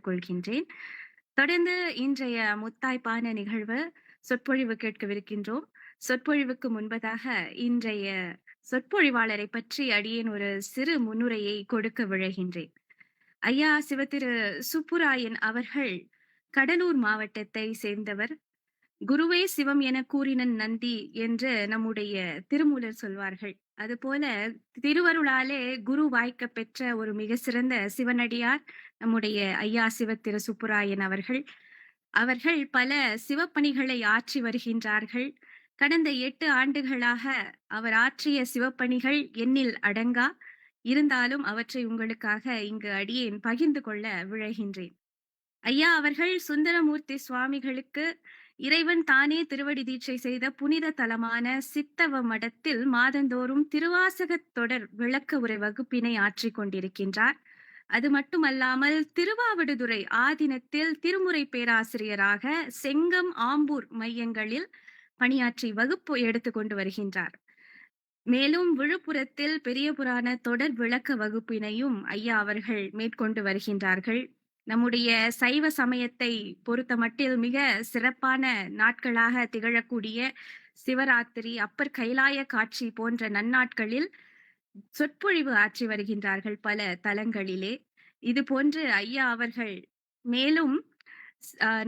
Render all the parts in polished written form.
கொள்கின்றேன். தொடர்ந்து இன்றைய முத்தாய்ப்பான நிகழ்வு சொற்பொழிவு கேட்கவிருக்கின்றோம். சொற்பொழிவுக்கு முன்பதாக இன்றைய சொற்பொழிவாளரை பற்றி அடியேன் ஒரு சிறு முன்னுரையை கொடுக்க விழைகின்றேன். ஐயா சிவத்திரு சுப்புராயன் அவர்கள் கடலூர் மாவட்டத்தை சேர்ந்தவர். குருவே சிவம் என கூறினன் நந்தி என்று நம்முடைய திருமூலர் சொல்வார்கள். அதுபோல திருவருளாலே குரு வாய்க்கப் பெற்ற ஒரு மிக சிறந்த சிவனடியார் நம்முடைய ஐயா சிவத்திரு சுப்புராயன் அவர்கள். அவர்கள் பல சிவப்பணிகளை ஆற்றி வருகின்றார்கள். கடந்த 8 ஆண்டுகளாக அவர் ஆற்றிய சிவப்பணிகள் எண்ணில் அடங்கா. இருந்தாலும் அவற்றை உங்களுக்காக இங்கு அடியேன் பகிர்ந்து கொள்ள விழைகின்றேன். ஐயா அவர்கள் சுந்தரமூர்த்தி சுவாமிகளுக்கு இறைவன் தானே திருவடி தீட்சை செய்த புனித தலமான சித்தவ மடத்தில் மாதந்தோறும் திருவாசகத் தொடர் விளக்க உரை வகுப்பினை ஆற்றிக் கொண்டிருக்கின்றார். அது மட்டுமல்லாமல் திருவாவடுதுறை ஆதீனத்தில் திருமுறை பேராசிரியராக செங்கம், ஆம்பூர் மையங்களில் பணியாற்றி வகுப்பு எடுத்துக் கொண்டு வருகின்றார். மேலும் விழுப்புரத்தில் பெரிய புராண தொடர் விளக்க வகுப்பினையும் ஐயா அவர்கள் மேற்கொண்டு வருகின்றார்கள். நம்முடைய சைவ சமயத்தை பொறுத்தமட்டில் மிக சிறப்பான நாட்களாக திகழக்கூடிய சிவராத்திரி, அப்பர் கைலாய காட்சி போன்ற நன்னாட்களில் சொற்பொழிவு ஆற்றி வருகின்றார்கள் பல தலங்களிலே. இது போன்று ஐயா அவர்கள் மேலும்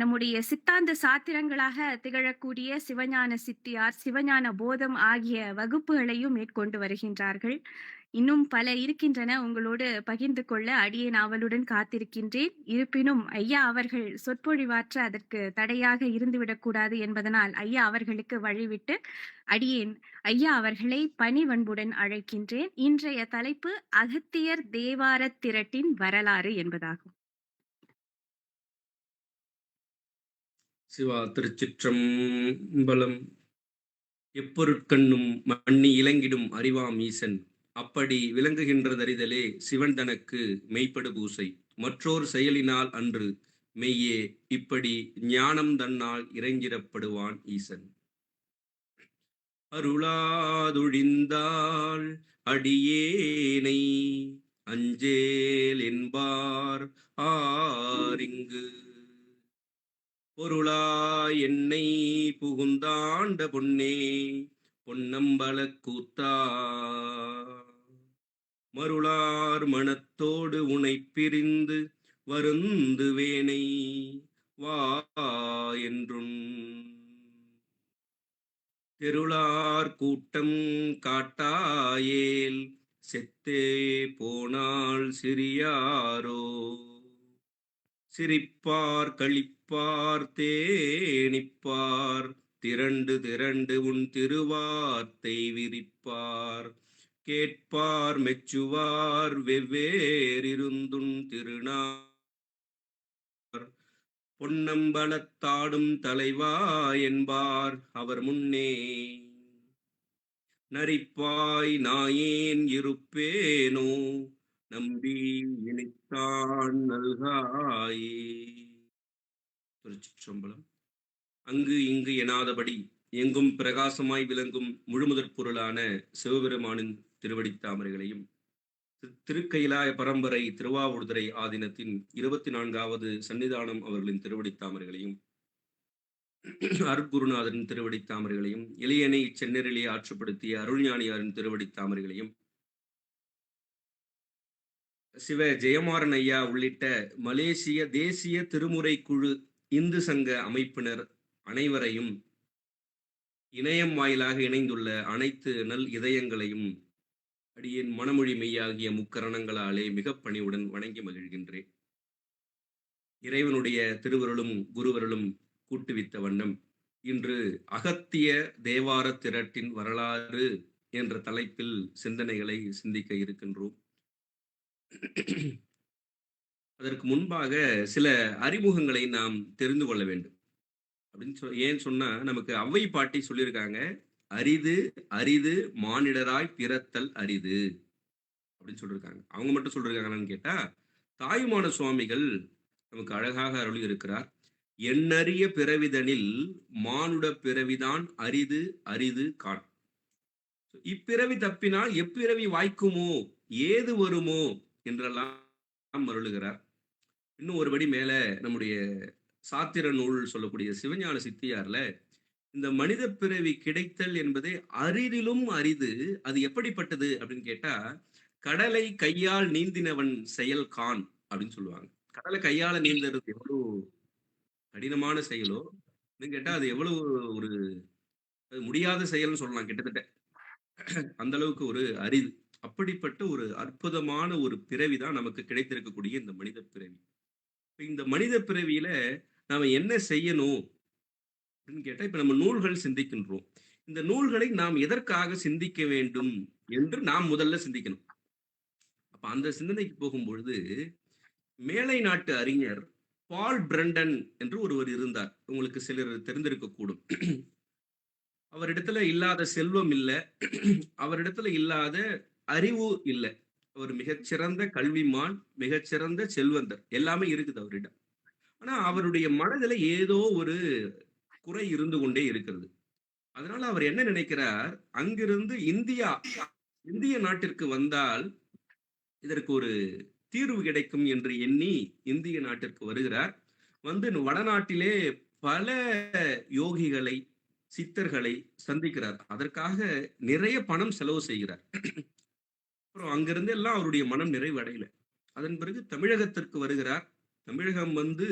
நம்முடைய சித்தாந்த சாத்திரங்களாக திகழக்கூடிய சிவஞான சித்தியார், சிவஞான போதம் ஆகிய வகுப்புகளையும் மேற்கொண்டு வருகின்றார்கள். இன்னும் பல இருக்கின்றன, உங்களோடு பகிர்ந்து கொள்ள அடியேன் ஆவலுடன் காத்திருக்கின்றேன். இருப்பினும் ஐயா அவர்கள் சொற்பொழிவாற்ற அதற்கு தடையாக இருந்துவிடக்கூடாது என்பதனால் ஐயா அவர்களுக்கு வழிவிட்டு அடியேன் ஐயா அவர்களை பணிவன்புடன் அழைக்கின்றேன். இன்றைய தலைப்பு அகத்தியர் தேவார திரட்டின் வரலாறு என்பதாகும். சிவா திருச்சிற்றம்பலம். எப்பொருட்கண்ணும் மண்ணி இலங்கிடும் அறிவாம் ஈசன் அப்படி விளங்குகின்றதறிதலே சிவன் தனக்கு மெய்ப்படு பூசை மற்றோர் செயலினால் அன்று மெய்யே இப்படி ஞானம் தன்னால் இறைஞ்சிடப்படுவான் ஈசன். அருளாதொழிந்தாள் அடியேனை அஞ்சேல் என்பார் ஆரிங்கு பொருளாய் என்னை புகுந்தாண்ட பொன்னே பொன்னம்பல கூத்தா மருளார் மனத்தோடு உனை பிரிந்து வருந்துவேனை வா என்றும் தெருளார் கூட்டம் காட்டாயேல் செத்தே போனால் சிறியாரோ சிரிப்பார் களிப்பார் தேனிப்பார் திரண்டு திரண்டு உன் திருவார்த்தை விரிப்பார் கேட்பார் மெச்சுவார் வெவ்வேறிருந்துன் திருநார் பொன்னம்பலத்தாடும் தலைவா என்பார் அவர் முன்னே நரிப்பாய் நாயேன் இருப்பேனோ நம்பி இனித்தான் நல்காயே. திருச்சிற்றம்பலம். அங்கு இங்கு எனாதபடி எங்கும் பிரகாசமாய் விளங்கும் முழுமுதற் பொருளான சிவபெருமானின் திருவடித்தாமரைகளையும் திருக்கைலாய பரம்பரை திருவாவடுதுறை ஆதீனத்தின் 24வது சன்னிதானம் அவர்களின் திருவடித்தாமரைகளையும் அருட்குருநாதரின் திருவடித்தாமரைகளையும் இளையனை சென்னரிலே ஆற்றுப்படுத்திய அருள்ஞானியாரின் திருவடித்தாமரைகளையும் சிவ ஜெயமாறன் ஐயா உள்ளிட்ட மலேசிய தேசிய திருமுறை குழு இந்து சங்க அமைப்பினர் அனைவரையும் இணையம் வாயிலாக இணைந்துள்ள அனைத்து நல் இதயங்களையும் அடியேன் மனமொழி மெய்யாகிய முக்கரணங்களாலே மிக பணிவுடன் வணங்கி மகிழ்கின்றேன். இறைவனுடைய திருவருளும் குருவருளும் கூட்டுவித்த வண்ணம் இன்று அகத்திய தேவார திரட்டின் வரலாறு என்ற தலைப்பில் சிந்தனைகளை சிந்திக்க இருக்கின்றோம். அதற்கு முன்பாக சில அறிமுகங்களை நாம் தெரிந்து கொள்ள வேண்டும். அப்படின்னு ஏன் சொன்னா, நமக்கு ஔவை பாட்டி சொல்லியிருக்காங்க, அரிது அரிது மானிடராய் பிறத்தல் அரிது அப்படின்னு சொல்லியிருக்காங்க. அவங்க மட்டும் சொல்லிருக்காங்கன்னு கேட்டா, தாயுமான சுவாமிகள் நமக்கு அழகாக அருளி இருக்கிறார். எண்ணறிய பிறவிதனில் மானுட பிறவிதான் அரிது அரிது காண். இப்பிறவி தப்பினால் எப்பிறவி வாய்க்குமோ ஏது வருமோ என்றெல்லாம் அருளுகிறார். இன்னும் ஒருபடி மேல நம்முடைய சாத்திர நூல் சொல்லக்கூடிய சிவஞான சித்தியார்ல இந்த மனித பிறவி கிடைத்தல் என்பதே அரிதிலும் அரிது. அது எப்படிப்பட்டது அப்படின்னு கேட்டா, கடலை கையால் நீந்தினவன் செயல் காண் அப்படின்னு சொல்லுவாங்க. கடலை கையால நீந்தறது எவ்வளவு கடினமான செயலோ, இன்னும் கேட்டா அது எவ்வளவு ஒரு அது முடியாத செயல்னு சொல்லலாம் கிட்டத்தட்ட. அந்த அளவுக்கு ஒரு அரிது. அப்படிப்பட்ட ஒரு அற்புதமான ஒரு பிறவி தான் நமக்கு கிடைத்திருக்கக்கூடிய இந்த மனித பிறவி. இப்ப இந்த மனித பிறவியில நாம என்ன செய்யணும் அப்படின்னு கேட்டா, இப்ப நம்ம நூல்கள் சிந்திக்கின்றோம். இந்த நூல்களை நாம் எதற்காக சிந்திக்க வேண்டும் என்று நாம் முதல்ல சிந்திக்கணும். அப்ப அந்த சிந்தனைக்கு போகும்பொழுது, மேலை நாட்டு அறிஞர் பால் பிரண்டன் என்று ஒருவர் இருந்தார். உங்களுக்கு சிலர் தெரிந்திருக்கக்கூடும். அவரிடத்துல இல்லாத செல்வம் இல்ல. அவரிடத்துல இல்லாத அறிவு இல்ல. அவர் மிகச்சிறந்த கல்விமான், மிகச்சிறந்த செல்வந்தர். எல்லாமே இருக்குது அவரிடம். ஆனா அவருடைய மனதில ஏதோ ஒரு குறை இருந்து கொண்டே இருக்கிறது. அதனால அவர் என்ன நினைக்கிறார், அங்கிருந்து இந்திய நாட்டிற்கு வந்தால் இதற்கு ஒரு தீர்வு கிடைக்கும் என்று எண்ணி இந்திய நாட்டிற்கு வருகிறார். வந்து வடநாட்டிலே பல யோகிகளை, சித்தர்களை சந்திக்கிறார். அதற்காக நிறைய பணம் செலவு செய்கிறார். அப்புறம் அங்கிருந்து எல்லாம் அவருடைய மனம் நிறைவு அடையல. அதன் பிறகு தமிழகத்திற்கு வருகிறார். தமிழகம் வந்து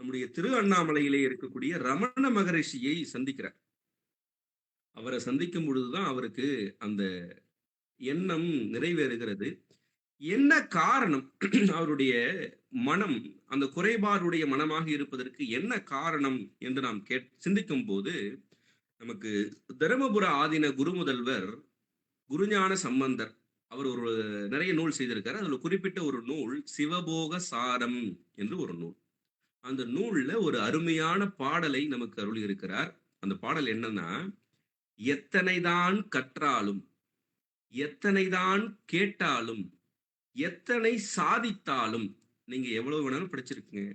நம்முடைய திரு அண்ணாமலையிலே இருக்கக்கூடிய ரமண மகரிஷியை சந்திக்கிறார். அவரை சந்திக்கும் பொழுதுதான் அவருக்கு அந்த எண்ணம் நிறைவேறுகிறது. என்ன காரணம்? அவருடைய மனம் அந்த குறைபாடுடைய மனமாக இருப்பதற்கு என்ன காரணம் என்று நாம் சிந்திக்கும் போது நமக்கு தருமபுர ஆதீன குருமுதல்வர் குருஞான சம்பந்தர் அவர் ஒரு நிறைய நூல் செய்திருக்காரு. அதுல குறிப்பிட்ட ஒரு நூல் சிவபோக சாரம் என்று ஒரு நூல். அந்த நூல்ல ஒரு அருமையான பாடலை நமக்கு அருளி இருக்கிறார். அந்த பாடல் என்னன்னா, எத்தனைதான் கற்றாலும், எத்தனைதான் கேட்டாலும், எத்தனை சாதித்தாலும், நீங்க எவ்வளவு வேணாலும் படிச்சிருக்குங்க,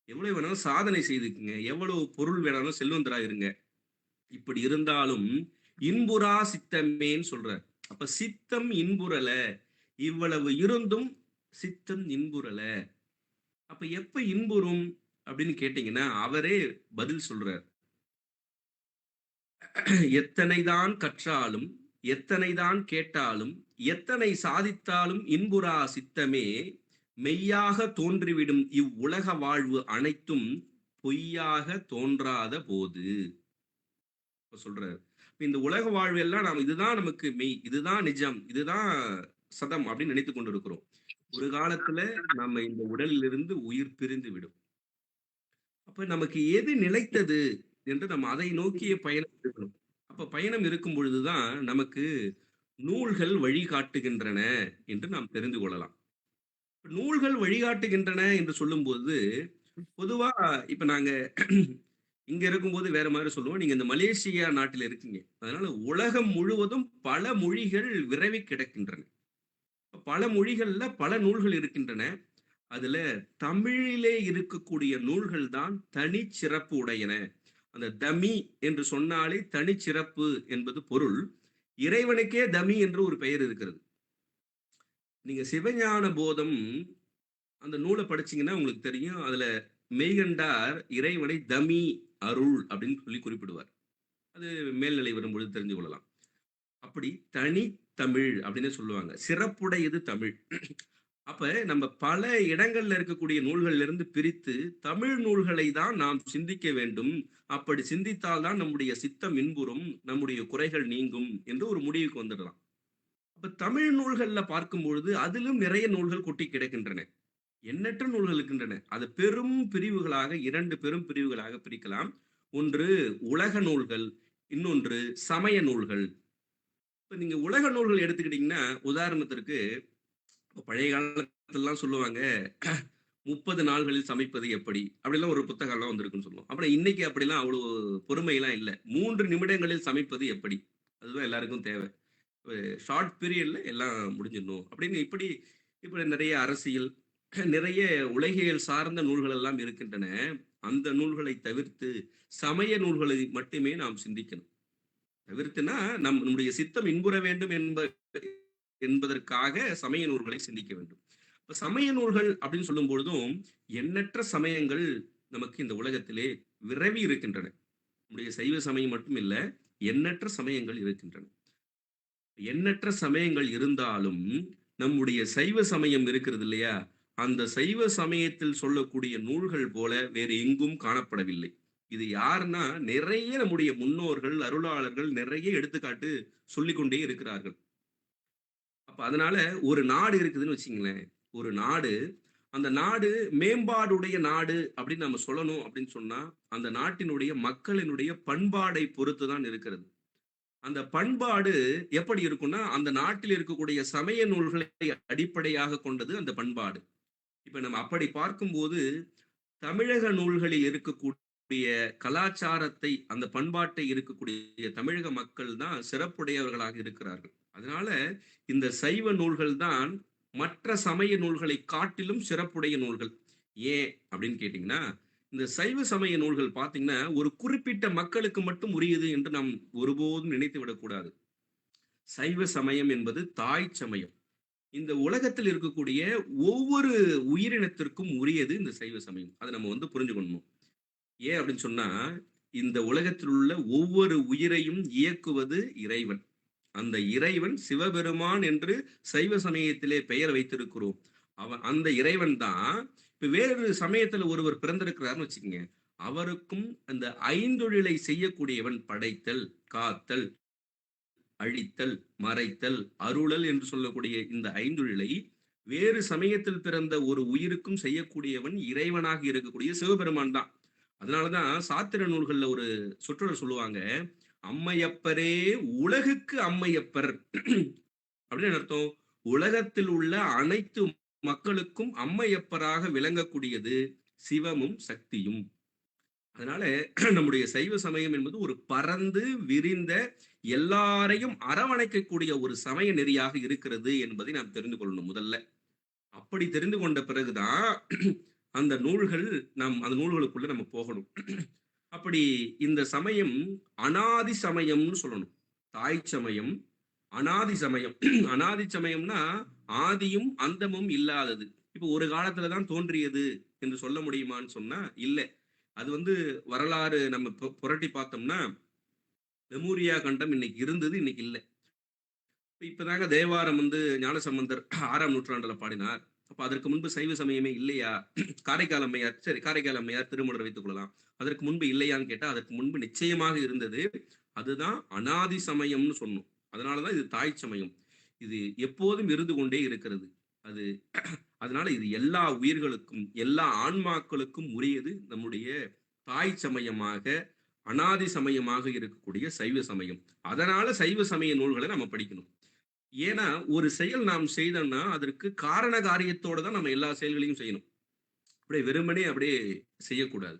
எவ்வளவு வேணாலும் சாதனை செய்துக்குங்க, எவ்வளவு பொருள் வேணாலும் செல்வந்தரா இருங்க, இப்படி இருந்தாலும் இன்புறா சித்தமேன்னு சொல்றார். அப்ப சித்தம் இன்புறல, இவ்வளவு இருந்தும் சித்தம் இன்புறல. அப்ப எப்ப இன்புறும் அப்படின்னு கேட்டீங்கன்னா அவரே பதில் சொல்றார். எத்தனைதான் கற்றாலும், எத்தனைதான் கேட்டாலும், எத்தனை சாதித்தாலும் இன்புறா சித்தமே மெய்யாக தோன்றிவிடும் இவ்வுலக வாழ்வு அனைத்தும் பொய்யாக தோன்றாத போது சொல்றாரு. இந்த உலக வாழ்வு எல்லாம் நாம் இதுதான் நமக்கு மெய், இதுதான் நிஜம், இதுதான் சதம் அப்படின்னு நினைத்துக் கொண்டிருக்கிறோம். ஒரு காலத்துல நம்ம இந்த உடலிலிருந்து உயிர் பிரிந்து விடும். அப்ப நமக்கு எது நிலைத்தது என்று நம்ம அதை நோக்கிய பயணம் இருக்கணும். அப்ப பயணம் இருக்கும் பொழுதுதான் நமக்கு நூல்கள் வழிகாட்டுகின்றன என்று நாம் தெரிந்து கொள்ளலாம். நூல்கள் வழிகாட்டுகின்றன என்று சொல்லும்போது பொதுவா இப்ப நாங்க இங்க இருக்கும்போது வேற மாதிரி சொல்லுவோம். நீங்க இந்த மலேசியா நாட்டில் இருக்கீங்க. அதனால உலகம் முழுவதும் பல மொழிகள் விரவி கிடக்கின்றன. பல மொழிகள்ல பல நூல்கள் இருக்கின்றன. அதுல தமிழிலே இருக்கக்கூடிய நூல்கள் தான் தனிச்சிறப்பு உடையன. அந்த தமி என்று சொன்னாலே தனிச்சிறப்பு என்பது பொருள். இறைவனுக்கே தமி என்று ஒரு பெயர் இருக்கிறது. நீங்க சிவஞான போதம் அந்த நூலை படிச்சீங்கன்னா உங்களுக்கு தெரியும். அதுல மெய்கண்டார் இறைவனை தமி அருள் அப்படின்னு சொல்லி குறிப்பிடுவார். அது மேல்நிலை வரும்பொழுது தெரிஞ்சு கொள்ளலாம். அப்படி தனி தமிழ் அப்படின்னு சொல்லுவாங்க. சிறப்புடையது தமிழ். அப்ப நம்ம பல இடங்கள்ல இருக்கக்கூடிய நூல்கள்ல இருந்து பிரித்து தமிழ் நூல்களை தான் நாம் சிந்திக்க வேண்டும். அப்படி சிந்தித்தால் தான் நம்முடைய சித்தம் இன்புறும், நம்முடைய குறைகள் நீங்கும் என்று ஒரு முடிவுக்கு வந்துடலாம். அப்ப தமிழ் நூல்கள்ல பார்க்கும் பொழுது அதிலும் நிறைய நூல்கள் கொட்டி கிடக்கின்றன. எண்ணற்ற நூல்கள் இருக்கின்றன. அது பெரும் பிரிவுகளாக 2 பெரும் பிரிவுகளாக பிரிக்கலாம். ஒன்று உலக நூல்கள், இன்னொன்று சமய நூல்கள். இப்ப நீங்க உலக நூல்கள் எடுத்துக்கிட்டீங்கன்னா, உதாரணத்திற்கு பழைய காலத்திலலாம் சொல்லுவாங்க 30 நாள்களில் சமைப்பது எப்படி அப்படிலாம் ஒரு புத்தகம்லாம் வந்திருக்குன்னு சொல்லுவோம். அப்புறம் இன்னைக்கு அப்படிலாம் அவ்வளவு பொறுமையெல்லாம் இல்லை. 3 நிமிடங்களில் சமைப்பது எப்படி, அதுதான் எல்லாருக்கும் தேவை. ஷார்ட் பீரியட்ல எல்லாம் முடிஞ்சிடணும் அப்படின்னு இப்படி நிறைய அரசியல் நிறைய உலகியல் சார்ந்த நூல்கள் எல்லாம் இருக்கின்றன. அந்த நூல்களை தவிர்த்து சமய நூல்களை மட்டுமே நாம் சிந்திக்கணும். தவிர்த்துனா நம்முடைய சித்தம் இன்புற வேண்டும் என்பதற்காக சமய நூல்களை சிந்திக்க வேண்டும். இப்ப சமய நூல்கள் அப்படின்னு சொல்லும் பொழுதும் எண்ணற்ற சமயங்கள் நமக்கு இந்த உலகத்திலே விரவி இருக்கின்றன. நம்முடைய சைவ சமயம் மட்டும் இல்ல, எண்ணற்ற சமயங்கள் இருக்கின்றன. எண்ணற்ற சமயங்கள் இருந்தாலும் நம்முடைய சைவ சமயம் இருக்கிறது இல்லையா, அந்த சைவ சமயத்தில் சொல்லக்கூடிய நூல்கள் போல வேறு எங்கும் காணப்படவில்லை. இது யாருன்னா நிறைய நம்முடைய முன்னோர்கள் அருளாளர்கள் நிறைய எடுத்துக்காட்டு சொல்லிக்கொண்டே இருக்கிறார்கள். அப்ப அதனால ஒரு நாடு இருக்குதுன்னு வச்சுங்களேன், ஒரு நாடு, அந்த நாடு மேம்பாடுடைய நாடு அப்படின்னு நம்ம சொல்லணும் அப்படின்னு சொன்னா அந்த நாட்டினுடைய மக்களினுடைய பண்பாடை பொறுத்து தான் இருக்கிறது. அந்த பண்பாடு எப்படி இருக்கும்னா அந்த நாட்டில் இருக்கக்கூடிய சமய நூல்களை அடிப்படையாக கொண்டது அந்த பண்பாடு. இப்ப நம்ம அப்படி பார்க்கும்போது தமிழக நூல்களில் இருக்கக்கூடிய கலாச்சாரத்தை அந்த பண்பாட்டை இருக்கக்கூடிய தமிழக மக்கள் தான் சிறப்புடையவர்களாக இருக்கிறார்கள். அதனால இந்த சைவ நூல்கள் தான் மற்ற சமய நூல்களை காட்டிலும் சிறப்புடைய நூல்கள். ஏன் அப்படின்னு கேட்டீங்கன்னா, இந்த சைவ சமய நூல்கள் பார்த்தீங்கன்னா ஒரு குறிப்பிட்ட மக்களுக்கு மட்டும் உரியது என்று நாம் ஒருபோதும் நினைத்து விடக்கூடாது. சைவ சமயம் என்பது தாய் சமயம். இந்த உலகத்தில் இருக்கக்கூடிய ஒவ்வொரு உயிரினத்திற்கும் உரியது இந்த சைவ சமயம். அதை நம்ம புரிஞ்சுக்கணும். ஏன் அப்படின்னு சொன்னா, இந்த உலகத்தில் உள்ள ஒவ்வொரு உயிரையும் இயக்குவது இறைவன். அந்த இறைவன் சிவபெருமான் என்று சைவ சமயத்திலே பெயர் வைத்திருக்கிறோம். அந்த இறைவன் தான் இப்ப வேறு சமயத்துல ஒருவர் பிறந்திருக்கிறார்னு வச்சுக்கோங்க, அவருக்கும் அந்த ஐந்தொழிலை செய்யக்கூடியவன் படைத்தல், காத்தல், அழித்தல், மறைத்தல், அருளல் என்று சொல்லக்கூடிய இந்த ஐந்தொழிலை வேறு சமயத்தில் பிறந்த ஒரு உயிருக்கும் செய்யக்கூடியவன் இறைவனாக இருக்கக்கூடிய சிவபெருமான் தான். அதனாலதான் சாத்திர நூல்கள்ல ஒரு சொற்றொடர் சொல்லுவாங்க, அம்மையப்பரே உலகுக்கு அம்மையப்பர் அப்படின்னு அர்த்தம். உலகத்தில் உள்ள அனைத்து மக்களுக்கும் அம்மையப்பராக விளங்கக்கூடியது சிவமும் சக்தியும். அதனால நம்முடைய சைவ சமயம் என்பது ஒரு பரந்து விரிந்த எல்லாரையும் அரவணைக்கக்கூடிய ஒரு சமய நெறியாக இருக்கிறது என்பதை நாம் தெரிந்து கொள்ளணும் முதல்ல. அப்படி தெரிந்து கொண்ட பிறகுதான் அந்த நூல்கள் அந்த நூல்களுக்குள்ள நம்ம போகணும். அப்படி இந்த சமயம் அனாதி சமயம்னு சொல்லணும். தாய் சமயம், அனாதி சமயம். அனாதி சமயம்னா ஆதியும் அந்தமும் இல்லாதது. இப்ப ஒரு காலத்துலதான் தோன்றியது என்று சொல்ல முடியுமான்னு சொன்னா இல்ல. அது வரலாறு நம்ம புரட்டி பார்த்தோம்னா லெமூரியா கண்டம் இன்னைக்கு இருந்தது, இன்னைக்கு இல்லை. இப்பதாங்க தேவாரம் ஞானசம்பந்தர் 6ஆம் நூற்றாண்டுல பாடினார். அப்ப அதற்கு முன்பு சைவ சமயமே இல்லையா? காரைக்கால் அம்மையார், சரி காரைக்கால் அம்மையார் திருமணம் வைத்துக் கொள்ளலாம். அதற்கு முன்பு இல்லையான்னு கேட்டா அதற்கு முன்பு நிச்சயமாக இருந்தது. அதுதான் அனாதி சமயம்னு சொன்னோம். அதனாலதான் இது தாய் சமயம். இது எப்போதும் இருந்து கொண்டே இருக்கிறது. அது அதனால இது எல்லா உயிர்களுக்கும் எல்லா ஆன்மாக்களுக்கும் உரியது நம்முடைய தாய் சமயமாக அனாதி சமயமாக இருக்கக்கூடிய சைவ சமயம். அதனால சைவ சமய நூல்களை நம்ம படிக்கணும். ஏன்னா ஒரு செயல் நாம் செய்தோம்னா அதற்கு காரண காரியத்தோட தான் நம்ம எல்லா செயல்களையும் செய்யணும். அப்படியே வெறுமனே அப்படியே செய்யக்கூடாது.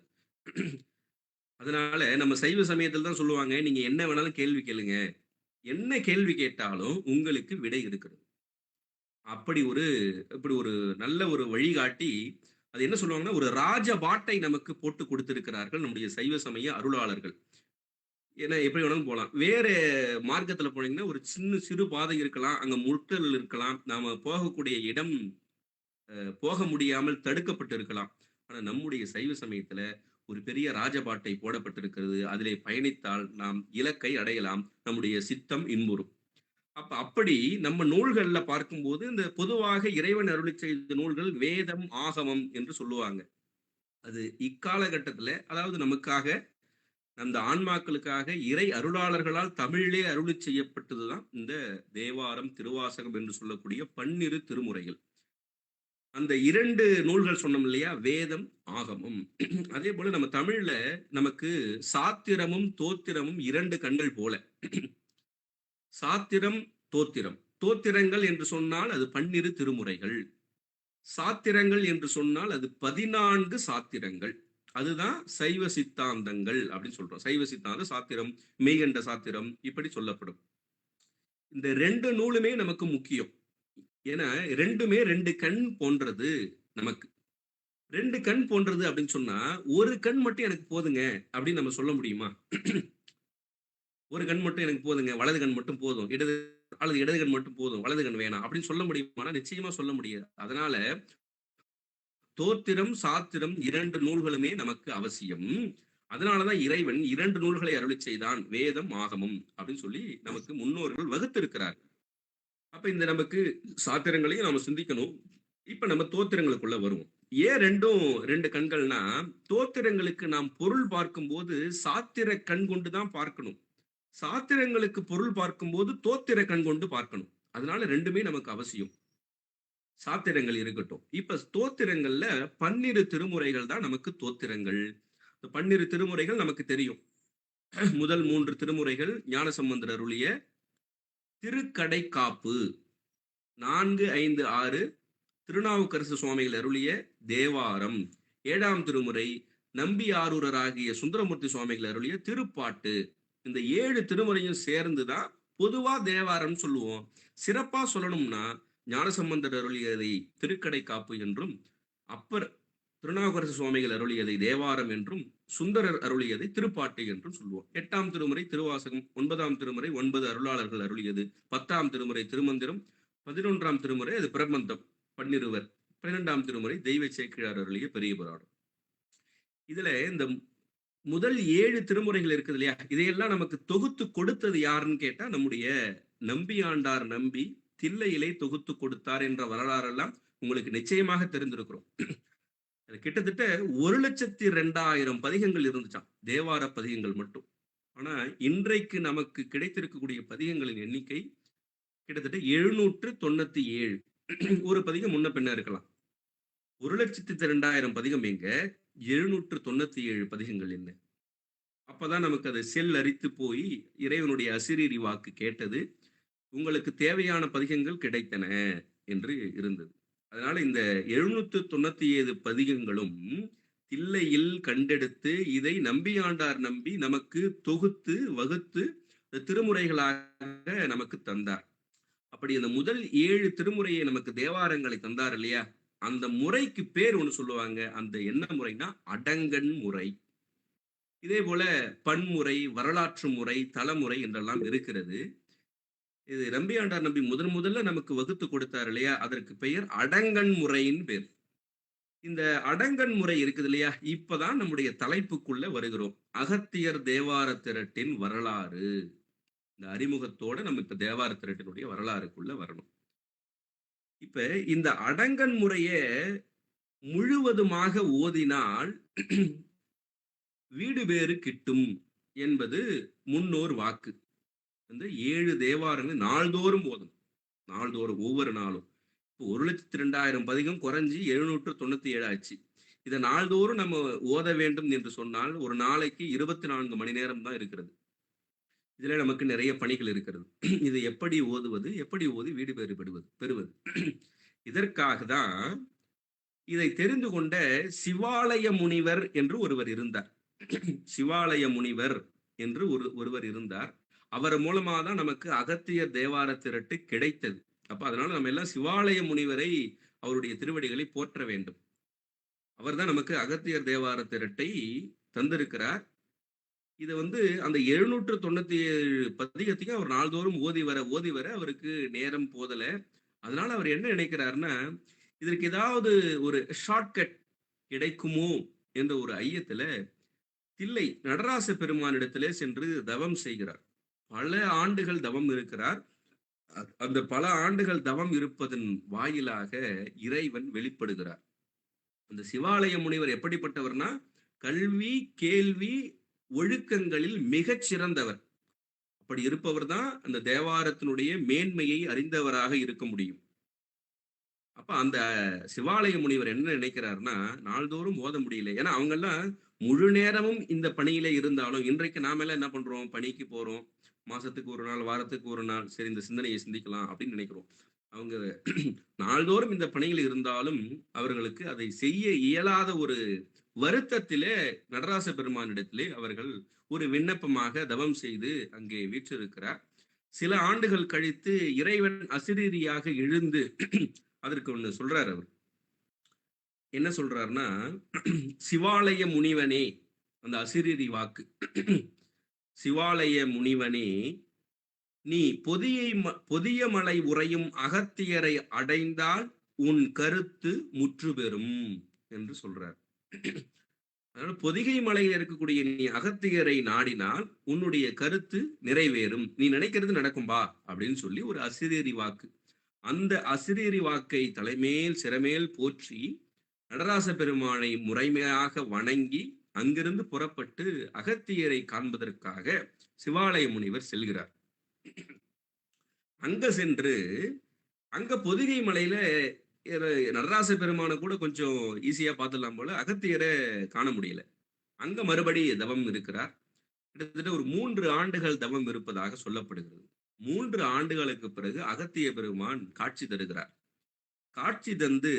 அதனால நம்ம சைவ சமயத்தில் தான் சொல்லுவாங்க, நீங்க என்ன வேணாலும் கேள்வி கேளுங்க, என்ன கேள்வி கேட்டாலும் உங்களுக்கு விடை இருக்கிறது. இப்படி ஒரு நல்ல ஒரு வழிகாட்டி அது என்ன சொல்லுவாங்கன்னா ஒரு ராஜ பாட்டை நமக்கு போட்டு கொடுத்திருக்கிறார்கள் நம்முடைய சைவ சமய அருளாளர்கள். ஏன்னா எப்படி வேணாலும் போகலாம். வேற மார்க்கத்துல போனீங்கன்னா ஒரு சிறு பாதை இருக்கலாம், அங்க முட்டல் இருக்கலாம், நாம போகக்கூடிய இடம் போக முடியாமல் தடுக்கப்பட்டு இருக்கலாம். ஆனா நம்முடைய சைவ சமயத்துல ஒரு பெரிய ராஜபாட்டை போடப்பட்டிருக்கிறது. அதிலே பயணித்தால் நாம் இலக்கை அடையலாம், நம்முடைய சித்தம் இன்புறும். அப்படி நம்ம நூல்கள்ல பார்க்கும்போது இந்த பொதுவாக இறைவன் அருளி செய்த நூல்கள் வேதம், ஆகமம் என்று சொல்லுவாங்க. அது இக்காலகட்டத்துல அதாவது நமக்காக அந்த ஆன்மாக்களுக்காக இறை அருளாளர்களால் தமிழிலே அருளி செய்யப்பட்டதுதான் இந்த தேவாரம், திருவாசகம் என்று சொல்லக்கூடிய 12 திருமுறைகள். அந்த 2 நூல்கள் சொன்னோம் இல்லையா, வேதம், ஆகமம். அதே போல நம்ம தமிழ்ல நமக்கு சாத்திரமும் தோத்திரமும் 2 கண்கள் போல. சாத்திரம், தோத்திரம். தோத்திரங்கள் என்று சொன்னால் அது 12 திருமுறைகள். சாத்திரங்கள் என்று சொன்னால் அது 14 சாத்திரங்கள். அதுதான் சைவ சித்தாந்தங்கள் அப்படின்னு சொல்றோம். சைவ சித்தாந்த சாத்திரம், மெய்கண்ட சாத்திரம் இப்படி சொல்லப்படும். இந்த 2 நூலுமே நமக்கு முக்கியம். ஏன்னா 2மே 2 கண் போன்றது. நமக்கு 2 கண் போன்றது அப்படின்னு சொன்னா ஒரு கண் மட்டும் எனக்கு போதுங்க அப்படின்னு நம்ம சொல்ல முடியுமா? ஒரு கண் மட்டும் எனக்கு போதுங்க, வலது கண் மட்டும் போதும், இடது அல்லது இடது கண் மட்டும் போதும், வலது கண் வேணாம் அப்படின்னு சொல்ல முடியுமானா நிச்சயமா சொல்ல முடியாது. அதனால தோத்திரம், சாத்திரம் 2 நூல்களுமே நமக்கு அவசியம். அதனாலதான் இறைவன் 2 நூல்களை அருளிச் செய்தான். வேதம், ஆகமம் அப்படின்னு சொல்லி நமக்கு முன்னோர்கள் வகுத்திருக்கிறார். அப்ப இந்த நமக்கு சாத்திரங்களையும் நாம சிந்திக்கணும். இப்ப நம்ம தோத்திரங்களுக்குள்ள வருவோம். ஏன் 2 கண்கள்னா, தோத்திரங்களுக்கு நாம் பொருள் பார்க்கும்போது சாத்திர கண் கொண்டு தான் பார்க்கணும். சாத்திரங்களுக்கு பொருள் பார்க்கும்போது தோத்திர கண் கொண்டு பார்க்கணும். அதனால 2மே நமக்கு அவசியம். சாத்திரங்கள் இருக்கட்டும். இப்ப தோத்திரங்கள்ல 12 திருமுறைகள் தான் நமக்கு தோத்திரங்கள். இந்த 12 திருமுறைகள் நமக்கு தெரியும். முதல் 3 திருமுறைகள் ஞானசம்பந்தர் அருளிய திருக்கடைக்காப்பு. 4, 5, 6 திருநாவுக்கரசு சுவாமிகள் அருளிய தேவாரம். 7ஆம் திருமுறை நம்பியாரூரராகிய சுந்தரமூர்த்தி சுவாமிகள் அருளிய திருப்பாட்டு. இந்த 7 திருமுறையும் சேர்ந்துதான் பொதுவா தேவாரம் சொல்லுவோம். சிறப்பா சொல்லணும்னா ஞானசம்பந்தர் அருளியதை திருக்கடைக்காப்பு என்றும், அப்பர் திருநாவுக்கரசு சுவாமிகள் அருளியதை தேவாரம் என்றும், சுந்தரர் அருளியதை திருப்பாட்டு என்றும் சொல்லுவோம். 8ஆம் திருமுறை திருவாசகம், 9ஆம் திருமுறை 9 அருளாளர்கள் அருளியது, 10ஆம் திருமுறை திருமந்திரம், 11ஆம் திருமுறை அது பிரபந்தம் பன்னிருவர், 12ஆம் திருமுறை தெய்வ சேக்கிழார் அருளிய பெரிய புராணம். இதுல இந்த முதல் 7 திருமுறைகள் இருக்குது இல்லையா, இதையெல்லாம் நமக்கு தொகுத்து கொடுத்தது யாருன்னு கேட்டா நம்முடைய நம்பியாண்டார் நம்பி தில்லையிலே தொகுத்து கொடுத்தார் என்ற வரலாறெல்லாம் உங்களுக்கு நிச்சயமாக தெரிந்திருக்கிறோம். அது கிட்டத்தட்ட 1,02,000 பதிகங்கள் இருந்துச்சாம், தேவார பதிகங்கள் மட்டும். ஆனா இன்றைக்கு நமக்கு கிடைத்திருக்கக்கூடிய பதிகங்களின் எண்ணிக்கை கிட்டத்தட்ட 797. ஒரு பதிகம் முன்ன பின்ன இருக்கலாம். 1,02,000 பதிகம் எங்க, 797 பதிகங்கள் என்ன? அப்பதான் நமக்கு அது செல் அரித்து போய் இறைவனுடைய அசிரீரி வாக்கு கேட்டது, உங்களுக்கு தேவையான பதிகங்கள் கிடைத்தன என்று இருந்தது. அதனால இந்த 797 பதிகங்களும் தில்லையில் கண்டெடுத்து இதை நம்பியாண்டார் நம்பி நமக்கு தொகுத்து வகுத்து திருமுறைகளாக நமக்கு தந்தார். அப்படி அந்த முதல் 7 திருமுறையை நமக்கு தேவாரங்களை தந்தார் இல்லையா, அந்த முறைக்கு பேர் ஒண்ணு சொல்லுவாங்க. அந்த என்ன முறைனா அடங்கன் முறை. இதே போல பன்முறை, வரலாற்று முறை, தலமுறை என்றெல்லாம் இருக்கிறது. இது நம்பியாண்டார் நம்பி முதல்ல நமக்கு வகுத்து கொடுத்தார் இல்லையா, அதற்கு பெயர் அடங்கன் முறையின் பேர். இந்த அடங்கன் முறை இருக்குது இல்லையா, இப்பதான் நம்முடைய தலைப்புக்குள்ள வருகிறோம். அகத்தியர் தேவார திரட்டின் வரலாறு. இந்த அறிமுகத்தோட நம்ம இப்ப தேவார திரட்டினுடைய வரலாறுக்குள்ள வரணும். இப்ப இந்த அடங்கன் முறைய முழுவதுமாக ஓதினால் வீடு பேறு கிட்டும் என்பது முன்னோர் வாக்கு. இந்த 7 தேவாரங்கள் நாள்தோறும் ஓதும். நாள்தோறும் ஒவ்வொரு நாளும். இப்போ 1,02,000 பதிகம் குறைஞ்சி 797 ஆச்சு. இதை நாள்தோறும் நம்ம ஓத வேண்டும் என்று சொன்னால் ஒரு நாளைக்கு 24 மணி நேரம் தான் இருக்கிறது. இதுல நமக்கு நிறைய பணிகள் இருக்கிறது. இதை எப்படி ஓதுவது, எப்படி ஓதி வீடு பேறு பெறுவது? இதற்காக தான் இதை தெரிந்து கொண்ட சிவாலய முனிவர் என்று ஒருவர் இருந்தார். சிவாலய முனிவர் என்று ஒருவர் இருந்தார். அவர் மூலமா தான் நமக்கு அகத்தியர் தேவார திரட்டு கிடைத்தது. அப்ப அதனால நம்ம எல்லாம் சிவாலய முனிவரை, அவருடைய திருவடிகளை போற்ற வேண்டும். அவர் தான் நமக்கு அகத்தியர் தேவார திரட்டை தந்திருக்கிறார். இது அந்த 797 பதிகத்தையும் அவர் நாள்தோறும் ஓதி வர அவருக்கு நேரம் போதல. அதனால அவர் என்ன நினைக்கிறாருன்னா, இதற்கு ஏதாவது ஒரு ஷார்ட்கட் கிடைக்குமோ என்ற ஒரு ஐயத்துல தில்லை நடராச பெருமானிடத்திலே சென்று தவம் செய்கிறார். பல ஆண்டுகள் தவம் இருக்கிறார். அந்த பல ஆண்டுகள் தவம் இருப்பதன் வாயிலாக இறைவன் வெளிப்படுகிறார். அந்த சிவாலய முனிவர் எப்படிப்பட்டவர்னா, கல்வி, கேள்வி, ஒழுக்கங்களில் மிகச் சிறந்தவர். அப்படி இருப்பவர் தான் அந்த தேவாரத்தினுடைய மேன்மையை அறிந்தவராக இருக்க முடியும். அப்ப அந்த சிவாலய முனிவர் என்ன நினைக்கிறாருன்னா, நாள்தோறும் ஓத முடியல. ஏன்னா அவங்க எல்லாம் முழு நேரமும் இந்த பணியில இருந்தாலும், இன்றைக்கு நாம எல்லாம் என்ன பண்றோம், பணிக்கு போறோம், மாசத்துக்கு ஒரு நாள், வாரத்துக்கு ஒரு நாள், சரி இந்த சிந்தனையை சிந்திக்கலாம் அப்படின்னு நினைக்கிறோம். அவங்க நாள்தோறும் இந்த பணியில் இருந்தாலும் அவர்களுக்கு அதை செய்ய இயலாத ஒரு வருத்தத்திலே நடராச பெருமானிடத்திலே அவர்கள் ஒரு விண்ணப்பமாக தவம் செய்து அங்கே வீற்றிருக்கிறார். சில ஆண்டுகள் கழித்து இறைவன் அசிரீரியாக எழுந்து அதற்கு ஒண்ணு சொல்றார். அவர் என்ன சொல்றாருன்னா, சிவாலய முனிவனே, அந்த அசிரீரி வாக்கு, சிவாலய முனிவனே நீ பொதிய மலை உறையும் அகத்தியரை அடைந்தால் உன் கருத்து முற்று பெறும் என்று சொல்றார். அதனால பொதிகை மலையில் இருக்கக்கூடிய நீ அகத்தியரை நாடினால் உன்னுடைய கருத்து நிறைவேறும், நீ நினைக்கிறது நடக்கும்பா அப்படின்னு சொல்லி ஒரு அசிரேரி வாக்கு. அந்த அசிரேரி வாக்கை தலைமேல் சிறமேல் போற்றி நடராச பெருமானை முறைமையாக வணங்கி அங்கிருந்து புறப்பட்டு அகத்தியரை காண்பதற்காக சிவாலய முனிவர் செல்கிறார். அங்க சென்று அங்க பொதிகை மலையில நடராச பெருமான கூட கொஞ்சம் ஈஸியா பார்த்துடலாம் போல, அகத்தியரை காண முடியல. அங்க மறுபடி தவம் இருக்கிறார். கிட்டத்தட்ட ஒரு 3 ஆண்டுகள் தவம் இருப்பதாக சொல்லப்படுகிறது. 3 ஆண்டுகளுக்கு பிறகு அகத்திய பெருமான் காட்சி தருகிறார். காட்சி தந்து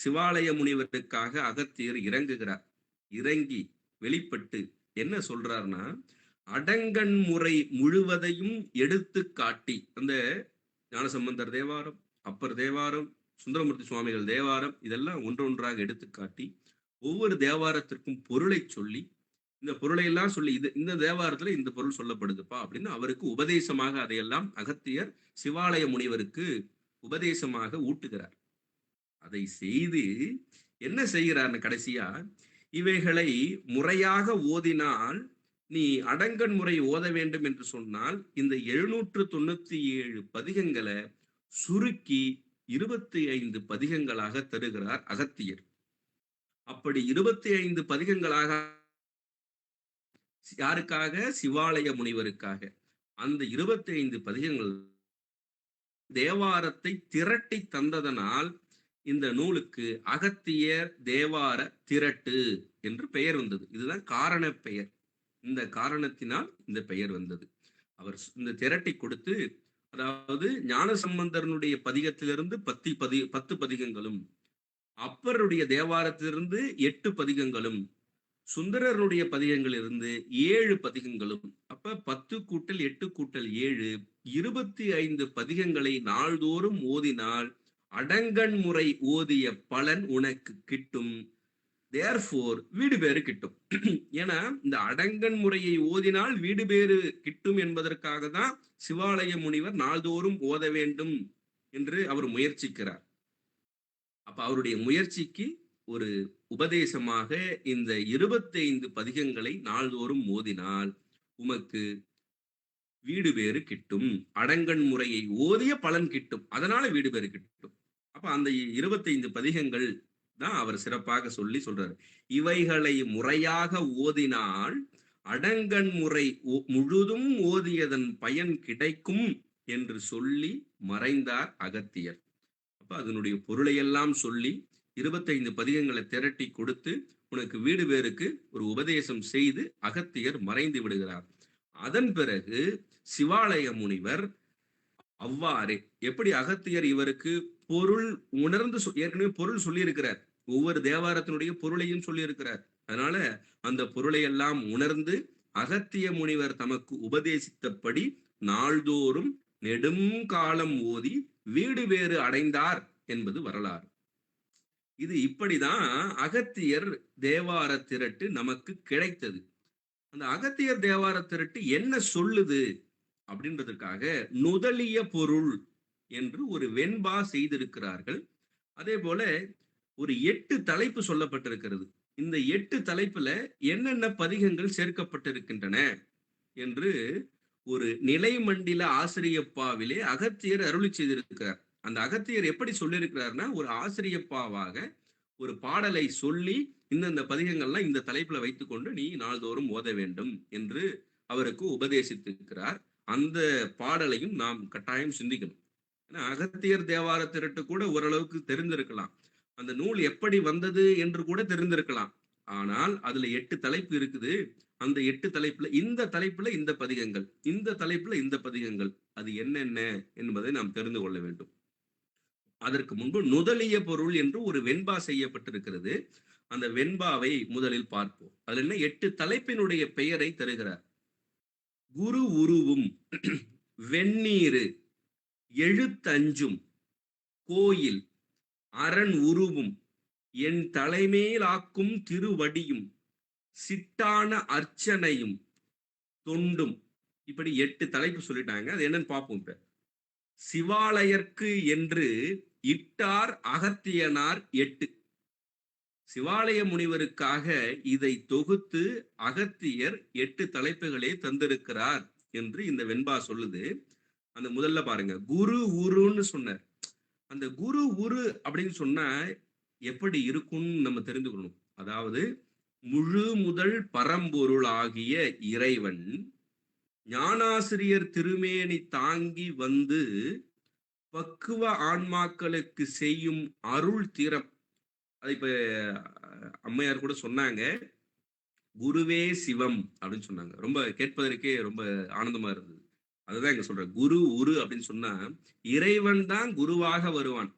சிவாலய முனிவருக்காக அகத்தியர் இறங்குகிறார். இறங்கி வெளிப்பட்டு என்ன சொல்றார்னா, அடங்கன் முறை முழுவதையும் எடுத்து காட்டி, அந்த ஞானசம்பந்தர் தேவாரம், அப்பர் தேவாரம், சுந்தரமூர்த்தி சுவாமிகள் தேவாரம், இதெல்லாம் ஒன்றொன்றாக எடுத்து காட்டி ஒவ்வொரு தேவாரத்திற்கும் பொருளை சொல்லி, இந்த பொருளை எல்லாம் சொல்லி இது இந்த தேவாரத்துல இந்த பொருள் சொல்லப்படுதுப்பா அப்படின்னு அவருக்கு உபதேசமாக அதையெல்லாம் அகத்தியர் சிவாலய முனிவருக்கு உபதேசமாக ஊட்டுகிறார். அதை செய்து என்ன செய்கிறார்னு கடைசியா, இவைகளை முறையாக ஓதினால், நீ அடங்கன் முறை ஓத வேண்டும் என்று சொன்னால் இந்த 797 பதிகங்களை சுருக்கி 25 பதிகங்களாக தருகிறார் அகத்தியர். அப்படி 25 பதிகங்களாக யாருக்காக? சிவாலய முனிவருக்காக. அந்த 25 பதிகங்கள் தேவாரத்தை திரட்டி தந்ததனால் இந்த நூலுக்கு அகத்தியர் தேவார திரட்டு என்று பெயர் வந்தது. இதுதான் காரண பெயர். இந்த காரணத்தினால் இந்த பெயர் வந்தது. அவர் இந்த திரட்டி கொடுத்து, அதாவது ஞானசம்பந்தரனுடைய பதிகத்திலிருந்து 10 பதிகங்களும், அப்பருடைய தேவாரத்திலிருந்து 8 பதிகங்களும், சுந்தரருடைய பதிகங்களிலிருந்து 7 பதிகங்களும், அப்ப 10 கூட்டல் 8 கூட்டல் 7 25 பதிகங்களை நாள்தோறும் ஓதினால் அடங்கன் முறை ஓதிய பலன் உனக்கு கிட்டும். தேர்ஃபோர் வீடு பேறு கிட்டும். ஏன்னா இந்த அடங்கன் முறையை ஓதினால் வீடு பேறு கிட்டும் என்பதற்காக தான் சிவாலய முனிவர் நாள்தோறும் ஓத வேண்டும் என்று அவர் முயற்சிக்கிறார். அப்ப அவருடைய முயற்சிக்கு ஒரு உபதேசமாக இந்த 25 பதிகங்களை நாள்தோறும் ஓதினால் உமக்கு வீடு பேறு கிட்டும், அடங்கன் முறையை ஓதிய பலன் கிட்டும், அதனால வீடு பேறு கிட்டும். அப்ப அந்த 25 பதிகங்கள் தான் அவர் சிறப்பாக சொல்லி சொல்றாரு. இவைகளை முறையாக ஓதினால் அடங்கன் முறை முழுதும் ஓதியதன் பயன் கிடைக்கும் என்று சொல்லி மறைந்தார் அகத்தியர். அப்ப அதனுடைய பொருளையெல்லாம் சொல்லி 25 பதிகங்களை திரட்டி கொடுத்து உனக்கு வீடு பேருக்கு ஒரு உபதேசம் செய்து அகத்தியர் மறைந்து விடுகிறார். அதன் பிறகு சிவாலய முனிவர் அவ்வாறு எப்படி அகத்தியர் இவருக்கு பொருள் உணர்ந்து ஏற்கனவே பொருள் சொல்லி இருக்கிறார், ஒவ்வொரு தேவாரத்தினுடைய பொருளையும் சொல்லி இருக்கிறார். அதனால அந்த பொருளை எல்லாம் உணர்ந்து அகத்திய முனிவர் தமக்கு உபதேசித்தபடி நாள்தோறும் நெடும் காலம் ஓதி வீடு வேறு அடைந்தார் என்பது வரலாறு. இது இப்படிதான் அகத்தியர் தேவார திரட்டு நமக்கு கிடைத்தது. அந்த அகத்தியர் தேவார திரட்டு என்ன சொல்லுது அப்படின்றதுக்காக நுதலிய பொருள் என்று ஒரு வெண்பா செய்திருக்கிறார்கள். அதே போல ஒரு 8 தலைப்பு சொல்லப்பட்டிருக்கிறது. இந்த 8 தலைப்புல என்னென்ன பதிகங்கள் சேர்க்கப்பட்டிருக்கின்றன என்று ஒரு நிலைமண்டில ஆசிரியப்பாவிலே அகத்தியர் அருளி செய்திருக்கிறார். அந்த அகத்தியர் எப்படி சொல்லியிருக்கிறார்னா, ஒரு ஆசிரியப்பாவாக ஒரு பாடலை சொல்லி இந்த பதிகங்கள்லாம் இந்த தலைப்புல வைத்துக்கொண்டு நீ நாள்தோறும் ஓத வேண்டும் என்று அவருக்கு உபதேசித்திருக்கிறார். அந்த பாடலையும் நாம் கட்டாயம் சிந்திக்கணும். ஏன்னா அகத்தியர் தேவார திரட்டு கூட ஓரளவுக்கு தெரிந்திருக்கலாம், அந்த நூல் எப்படி வந்தது என்று கூட தெரிந்திருக்கலாம். ஆனால் அதுல 8 தலைப்பு இருக்குது. அந்த 8 தலைப்புல இந்த தலைப்புல இந்த பதிகங்கள், இந்த தலைப்புல இந்த பதிகங்கள், அது என்னென்ன என்பதை நாம் தெரிந்து கொள்ள வேண்டும். அதற்கு முன்பு நுதலிய பொருள் என்று ஒரு வெண்பா செய்யப்பட்டிருக்கிறது. அந்த வெண்பாவை முதலில் பார்ப்போம். அதுல என்ன 8 தலைப்பினுடைய பெயரை தருகிறார். குரு உருவும், வெந்நீரு, எழுத்தஞ்சும், கோயில், அரண் உருவும், என் தலைமேலாக்கும் திருவடியும், சிட்டான அர்ச்சனையும், தொண்டும், இப்படி 8 தலைப்பு சொல்லிட்டாங்க. அது என்னன்னு பார்ப்போம் இப்ப. சிவாலயர்க்கு என்று இட்டார் அகத்தியனார் 8. சிவாலய முனிவருக்காக இதை தொகுத்து அகத்தியர் 8 தலைப்புகளே தந்திருக்கிறார் என்று இந்த வெண்பா சொல்லுது. அந்த முதல்ல பாருங்க, குரு உருன்னு சொன்னார். அந்த குரு உரு அப்படின்னு சொன்னா எப்படி இருக்கும்னு நம்ம தெரிந்துக்கணும். அதாவது முழு முதல் பரம்பொருளாகிய இறைவன் ஞானாசிரியர் திருமேனி தாங்கி வந்து பக்குவ ஆன்மாக்களுக்கு செய்யும் அருள் திறம். அது இப்ப அம்மையார் கூட சொன்னாங்க, குருவே சிவம் அப்படின்னு சொன்னாங்க. ரொம்ப கேட்பதற்கே ரொம்ப ஆனந்தமா இருந்தது. அதுதான் இங்க சொல்றேன். குரு உரு அப்படின்னு சொன்னா இறைவன் தான் குருவாக வருவான்.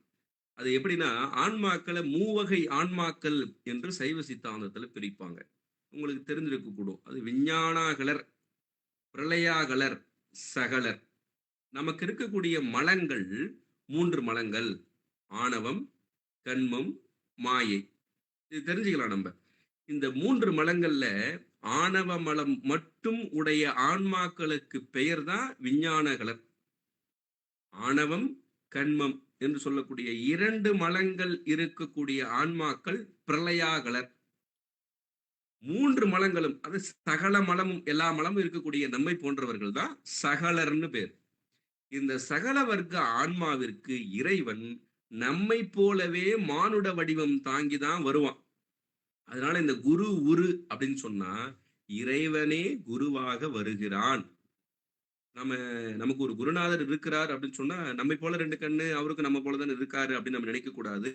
அது எப்படின்னா, ஆன்மாக்களை மூவகை ஆன்மாக்கள் என்று சைவ சித்தாந்தத்துல பிரிப்பாங்க. உங்களுக்கு தெரிஞ்சிருக்க கூடும். அது விஞ்ஞானாகலர், பிரளயாகலர், சகலர். நமக்கு இருக்கக்கூடிய மலங்கள் 3 மலங்கள். ஆணவம், கன்மம், மாயை. இது தெரிஞ்சுக்கலாம் நம்ம. இந்த 3 மலங்கள்ல ஆணவ மலம் மட்டும் உடைய ஆன்மாக்களுக்கு பெயர் தான் விஞ்ஞானகலர். ஆணவம், கன்மம் என்று சொல்லக்கூடிய 2 மலங்கள் இருக்கக்கூடிய ஆன்மாக்கள் பிரளயாகலர். 3 மலங்களும், அது சகல மலமும், எல்லா மலமும் இருக்கக்கூடிய நம்மை போன்றவர்கள் தான் சகலர்னு பேர். இந்த சகல வர்க்க ஆன்மாவிற்கு இறைவன் நம்மை போலவே மானுட வடிவம் தாங்கிதான் வருவான். அதனால இந்த குரு உரு அப்படின்னு சொன்னா இறைவனே குருவாக வருகிறான். நமக்கு ஒரு குருநாதர் இருக்கிறார் அப்படின்னு சொன்னா நம்மை போல 2 கண்ணு, அவருக்கு நம்ம போலதான் இருக்காரு அப்படின்னு நம்ம நினைக்க கூடாது.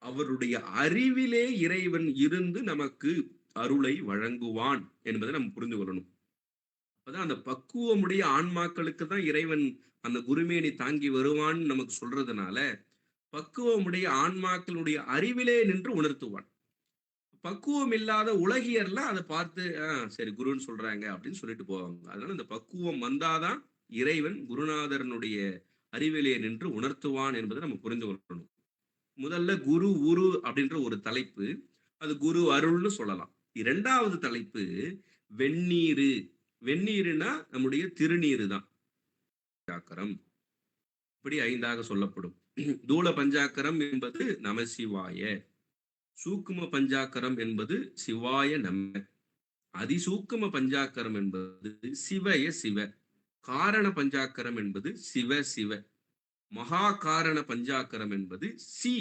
அவருடைய அறிவிலே இறைவன் இருந்து நமக்கு அருளை வழங்குவான் என்பதை நம்ம புரிந்து கொள்ளணும். அப்பதான் அந்த பக்குவமுடைய ஆன்மாக்களுக்கு தான் இறைவன் அந்த குருமேனி தாங்கி வருவான்னு நமக்கு சொல்றதுனால பக்குவமுடைய ஆன்மாக்களுடைய அறிவிலே நின்று உணர்த்துவான். பக்குவம் இல்லாத உலகியர்லாம் அதை பார்த்து சரி குருன்னு சொல்றாங்க அப்படின்னு சொல்லிட்டு போவாங்க. அதனால இந்த பக்குவம் வந்தாதான் இறைவன் குருநாதரனுடைய அறிவிலே நின்று உணர்த்துவான் என்பதை நம்ம புரிந்து கொள்ளணும். முதல்ல குரு உரு அப்படின்ற ஒரு தலைப்பு, அது குரு அருள்னு சொல்லலாம். 2வது தலைப்பு வெந்நீரு. வெந்நீருனா நம்முடைய திருநீரு தான். பஞ்சாக்கரம் இப்படி 5ஆக சொல்லப்படும். தூல பஞ்சாக்கரம் என்பது நமசிவாய, சூக்கும பஞ்சாக்கரம் என்பது சிவாய நம, அதிசூக்கும பஞ்சாக்கரம் என்பது சிவய சிவ, காரண பஞ்சாக்கரம் என்பது சிவ சிவ, மகா காரண பஞ்சாக்கரம் என்பது சி.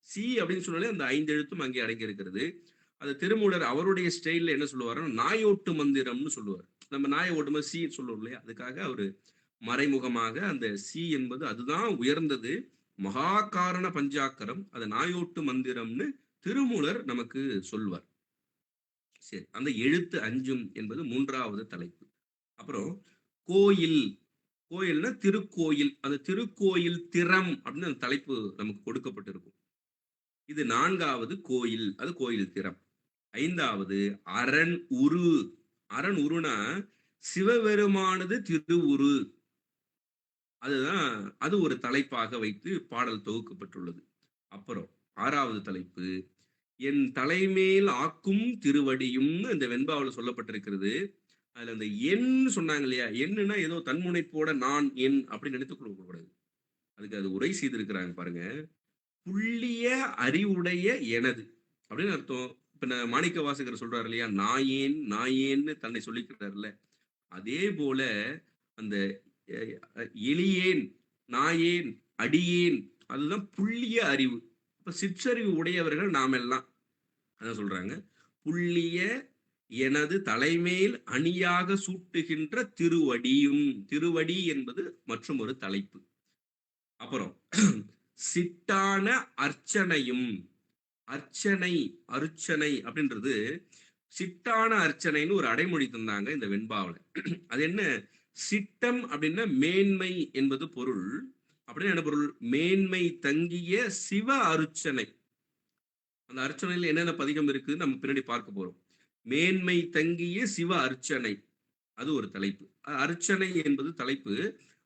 சி அப்படின்னு சொன்னாலே அந்த 5 எழுத்தும் அங்கே அடங்கி இருக்கிறது. அது திருமூலர் அவருடைய ஸ்டைல்ல என்ன சொல்லுவாருன்னா நாயோட்டு மந்திரம்னு சொல்லுவார். நம்ம நாயை ஓட்டும்போது சி சொல்லுவோம் இல்லையா, அதுக்காக அவரு மறைமுகமாக அந்த சி என்பது அதுதான் உயர்ந்தது, மகா காரண பஞ்சாக்கரம், அது நாயோட்டு மந்திரம்னு திருமூலர் நமக்கு சொல்வார். சரி, அந்த எழுத்து 5 என்பது 3வது தலைப்பு. அப்புறம் கோயில். கோயில்னா திருக்கோயில். அந்த திருக்கோயில் திறம் அப்படின்னு அந்த தலைப்பு நமக்கு கொடுக்கப்பட்டிருக்கும். இது 4வது கோயில், அது கோயில் திறம். 5வது அரண் உரு. அரண் உருனா சிவபெருமானது திருவுரு. அதுதான், அது ஒரு தலைப்பாக வைத்து பாடல் தொகுக்கப்பட்டுள்ளது. அப்புறம் 6வது தலைப்பு என் தலைமேல் ஆக்கும் திருவடியும் இந்த வெண்பாவில் சொல்லப்பட்டிருக்கிறது. அதுல அந்த எண் சொன்னாங்க இல்லையா, எண்ணுனா ஏதோ தன்முனைப்போட நான் என் அப்படின்னு நினைத்துக் கொள்ளக்கூடாது. அதுக்கு அது உரை செய்திருக்கிறாங்க பாருங்க. புள்ளிய அறிவுடைய எனது அப்படின்னு அர்த்தம். இப்ப மாணிக்க வாசகர் சொல்றாரு இல்லையா, நாயேன் நாயேன்னு தன்னை சொல்லிக்கிறாருல்ல, அதே போல அந்த எளியேன், நாயேன், அடியேன், அதுதான் புள்ளிய அறிவு. இப்ப சிற்றறிவு உடையவர்கள் நாம் எல்லாம். அதான் சொல்றாங்க, புள்ளிய எனது தலைமேல் அணியாக சூட்டுகின்ற திருவடியும். திருவடி என்பது மற்றும் ஒரு தலைப்பு. அப்புறம் சிட்டான அர்ச்சனையும். அர்ச்சனை, அர்ச்சனை அப்படின்றது சிட்டான அர்ச்சனைன்னு ஒரு அடைமொழி தந்தாங்க இந்த வெண்பாவில். அது என்ன, சிட்டம் அப்படின்னா மேன்மை என்பது பொருள். அப்படின்னு என்ன பொருள், மேன்மை தங்கிய சிவ அர்ச்சனை. அந்த அர்ச்சனையில் என்னென்ன பதிகம் இருக்கு நம்ம பின்னாடி பார்க்க போறோம். மேன்மை தங்கிய சிவ அர்ச்சனை, அது ஒரு தலைப்பு. அர்ச்சனை என்பது தலைப்பு.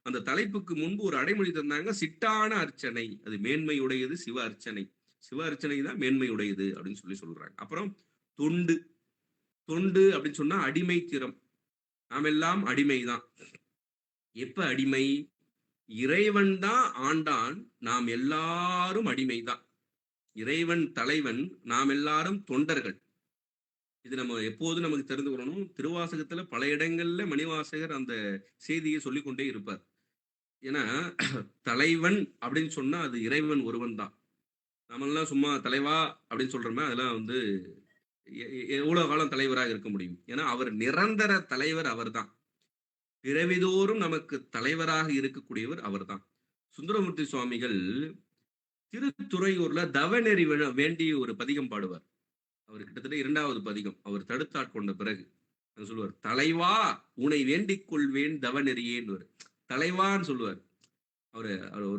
அந்த தலைப்புக்கு முன்பு ஒரு அடைமொழி தந்தாங்க, சிட்டான அர்ச்சனை, அது மேன்மை உடையது சிவ அர்ச்சனை. சிவ அர்ச்சனை தான் மேன்மை உடையது அப்படின்னு சொல்றாங்க. அப்புறம் தொண்டு. தொண்டு அப்படின்னு சொன்னா அடிமை திறம். நாம் எல்லாம் அடிமைதான். எப்ப அடிமை? இறைவன் தான் ஆண்டான், நாம் எல்லாரும் அடிமைதான். இறைவன் தலைவன், நாம் எல்லாரும் தொண்டர்கள். இது நம்ம எப்போதும் நமக்கு தெரிந்து கொள்ளணும். திருவாசகத்துல பல இடங்கள்ல மணிவாசகர் அந்த செய்தியை சொல்லிக்கொண்டே இருப்பார். ஏன்னா தலைவன் அப்படின்னு சொன்னா அது இறைவன் ஒருவன் தான். நம்மெல்லாம் சும்மா தலைவா அப்படின்னு சொல்றோமே, அதெல்லாம் வந்து எவ்வளவு காலம் தலைவராக இருக்க முடியும்? ஏன்னா அவர் நிரந்தர தலைவர் அவர்தான். பிறவிதோறும் நமக்கு தலைவராக இருக்கக்கூடியவர் அவர்தான். சுந்தரமூர்த்தி சுவாமிகள் திருத்துறையூர்ல தவநெறி வேண்டி ஒரு பதிகம் பாடுவார். அவர் கிட்டத்தட்ட 2வது பதிகம். அவர் தடுத்தாட்கொண்ட பிறகு சொல்லுவார், தலைவா உனை வேண்டிக் கொள்வேன் தவநெறியேன்னு. தலைவான்னு சொல்லுவார்.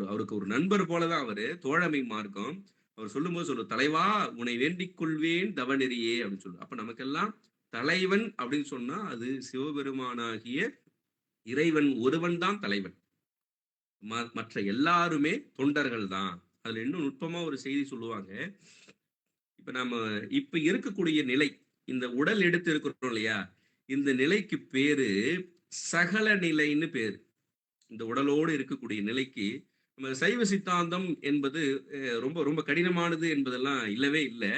அவருக்கு ஒரு நண்பர் போலதான் அவரு, தோழமை மார்க்கம். அவர் சொல்லும்போது சொல்லுவார், தலைவா உனை வேண்டிக் கொள்வேன் தவநெறியே அப்படின்னு சொல்லுவார். அப்ப நமக்கெல்லாம் தலைவன் அப்படின்னு சொன்னா அது சிவபெருமானாகிய இறைவன் ஒருவன் தான் தலைவன். மற்ற எல்லாருமே தொண்டர்கள் தான். அதுல இன்னும் நுட்பமா ஒரு செய்தி சொல்லுவாங்க. இப்ப நம்ம இப்ப இருக்கக்கூடிய நிலை, இந்த உடல் எடுத்து இருக்கிறோம் இல்லையா, இந்த நிலைக்கு பேரு சகல நிலைன்னு பேரு. இந்த உடலோடு இருக்கக்கூடிய நிலைக்கு நம்ம சைவ சித்தாந்தம் என்பது ரொம்ப ரொம்ப கடினமானது என்பதெல்லாம் இல்லவே இல்லை.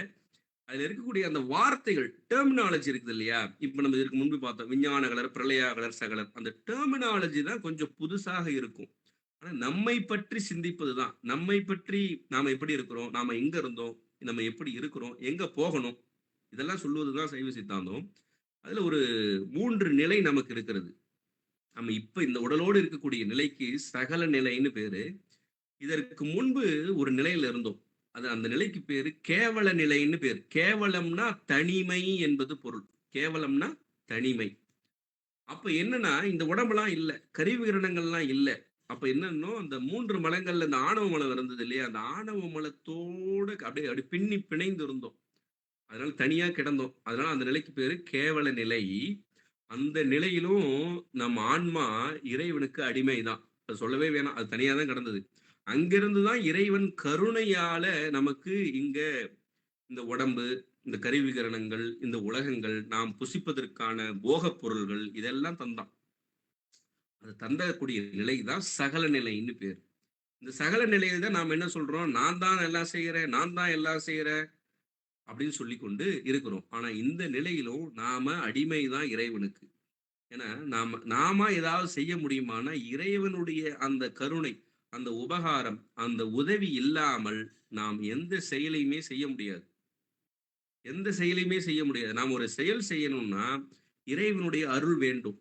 அதுல இருக்கக்கூடிய அந்த வார்த்தைகள், டெர்மினாலஜி இருக்குது இல்லையா, இப்ப நம்ம இதுக்கு முன்பு பார்த்தோம் விஞ்ஞானகலர், பிரளயாகலர், சகலர். அந்த டெர்மினாலஜி தான் கொஞ்சம் புதுசாக இருக்கும். ஆனா நம்மை பற்றி சிந்திப்பதுதான், நம்மை பற்றி நாம எப்படி இருக்கிறோம், நாம எங்க இருந்தோம், நம்ம எப்படி இருக்கிறோம், எங்க போகணும், இதெல்லாம் சொல்லுவதுதான் சைவ சித்தாந்தம். அதுல ஒரு 3 நிலை நமக்கு இருக்கிறது. நம்ம இப்ப இந்த உடலோடு இருக்கக்கூடிய நிலைக்கு சகல நிலைன்னு பேரு. இதற்கு முன்பு ஒரு நிலையில இருந்தோம். அது அந்த நிலைக்கு பேரு கேவல நிலைன்னு பேரு. கேவலம்னா தனிமை என்பது பொருள். கேவலம்னா தனிமை. அப்ப என்னன்னா இந்த உடம்பெல்லாம் இல்ல, கருவிகரணங்கள்லாம் இல்ல. அப்ப என்னன்னா அந்த 3 மலங்கள்ல இந்த ஆணவ மலம் இருந்தது இல்லையா, அந்த ஆணவ மலத்தோட அப்படியே அப்படி பின்னி பிணைந்து இருந்தோம். அதனால தனியா கிடந்தோம். அதனால அந்த நிலைக்கு பேரு கேவல நிலை. அந்த நிலையிலும் நம்ம ஆன்மா இறைவனுக்கு அடிமைதான். அது சொல்லவே வேணாம், அது தனியா தான் கிடந்தது. அங்கிருந்துதான் இறைவன் கருணையால நமக்கு இங்க இந்த உடம்பு, இந்த கருவிகரணங்கள், இந்த உலகங்கள், நாம் புசிப்பதற்கான போகப் பொருள்கள் இதெல்லாம் தந்தான். அது தந்தக்கூடிய நிலைதான் சகல நிலைன்னு பேர். இந்த சகல நிலையில தான் நாம் என்ன சொல்றோம், நான் தான் எல்லாம் செய்யறேன், நான் தான் எல்லாம் செய்யறேன் அப்படின்னு சொல்லி கொண்டு இருக்கிறோம். ஆனா இந்த நிலையிலும் நாம அடிமைதான் இறைவனுக்கு. ஏன்னா நாம ஏதாவது செய்ய முடியுமானா, இறைவனுடைய அந்த கருணை, அந்த உபகாரம், அந்த உதவி இல்லாமல் நாம் எந்த செயலையுமே செய்ய முடியாது. எந்த செயலையுமே செய்ய முடியாது. நாம் ஒரு செயல் செய்யணும்னா இறைவனுடைய அருள் வேண்டும்.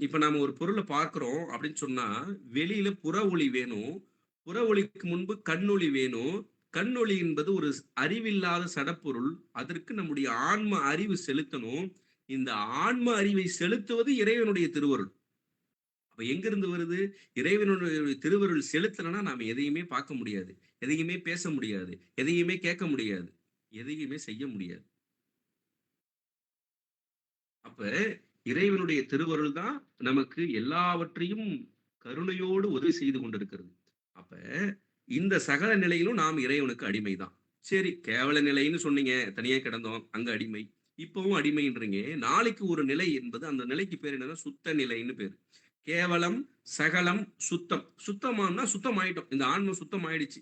இப்ப நாம ஒரு பொருளை பார்க்கிறோம் அப்படின்னு சொன்னா, வெளியில புற ஒளி வேணும். புற ஒளிக்கு முன்பு கண்ணொளி வேணும். கண்ணொளி என்பது ஒரு அறிவில்லாத சடப்பொருள். அதற்கு நம்முடைய ஆன்ம அறிவு செலுத்தணும். இந்த ஆன்ம அறிவை செலுத்துவது இறைவனுடைய திருவருள். அப்ப எங்கிருந்து வருது? இறைவனுடைய திருவருள் செலுத்தலைன்னா நாம எதையுமே பார்க்க முடியாது, எதையுமே பேச முடியாது, எதையுமே கேட்க முடியாது, எதையுமே செய்ய முடியாது. அப்ப இறைவனுடைய திருவருள் தான் நமக்கு எல்லாவற்றையும் கருணையோடு உதவி செய்து கொண்டிருக்கிறது. அப்ப இந்த சகல நிலையிலும் நாம் இறைவனுக்கு அடிமைதான். சரி, கேவல நிலைன்னு சொன்னீங்க, தனியா கிடந்தோம், அங்க அடிமை. இப்பவும் அடிமைன்றீங்க. நாளைக்கு ஒரு நிலை என்பது, அந்த நிலைக்கு பேர் என்னன்னா சுத்த நிலைன்னு பேரு. கேவலம், சகலம், சுத்தம். சுத்தமானா சுத்தம் ஆயிட்டோம். இந்த ஆன்ம சுத்தம் ஆயிடுச்சு.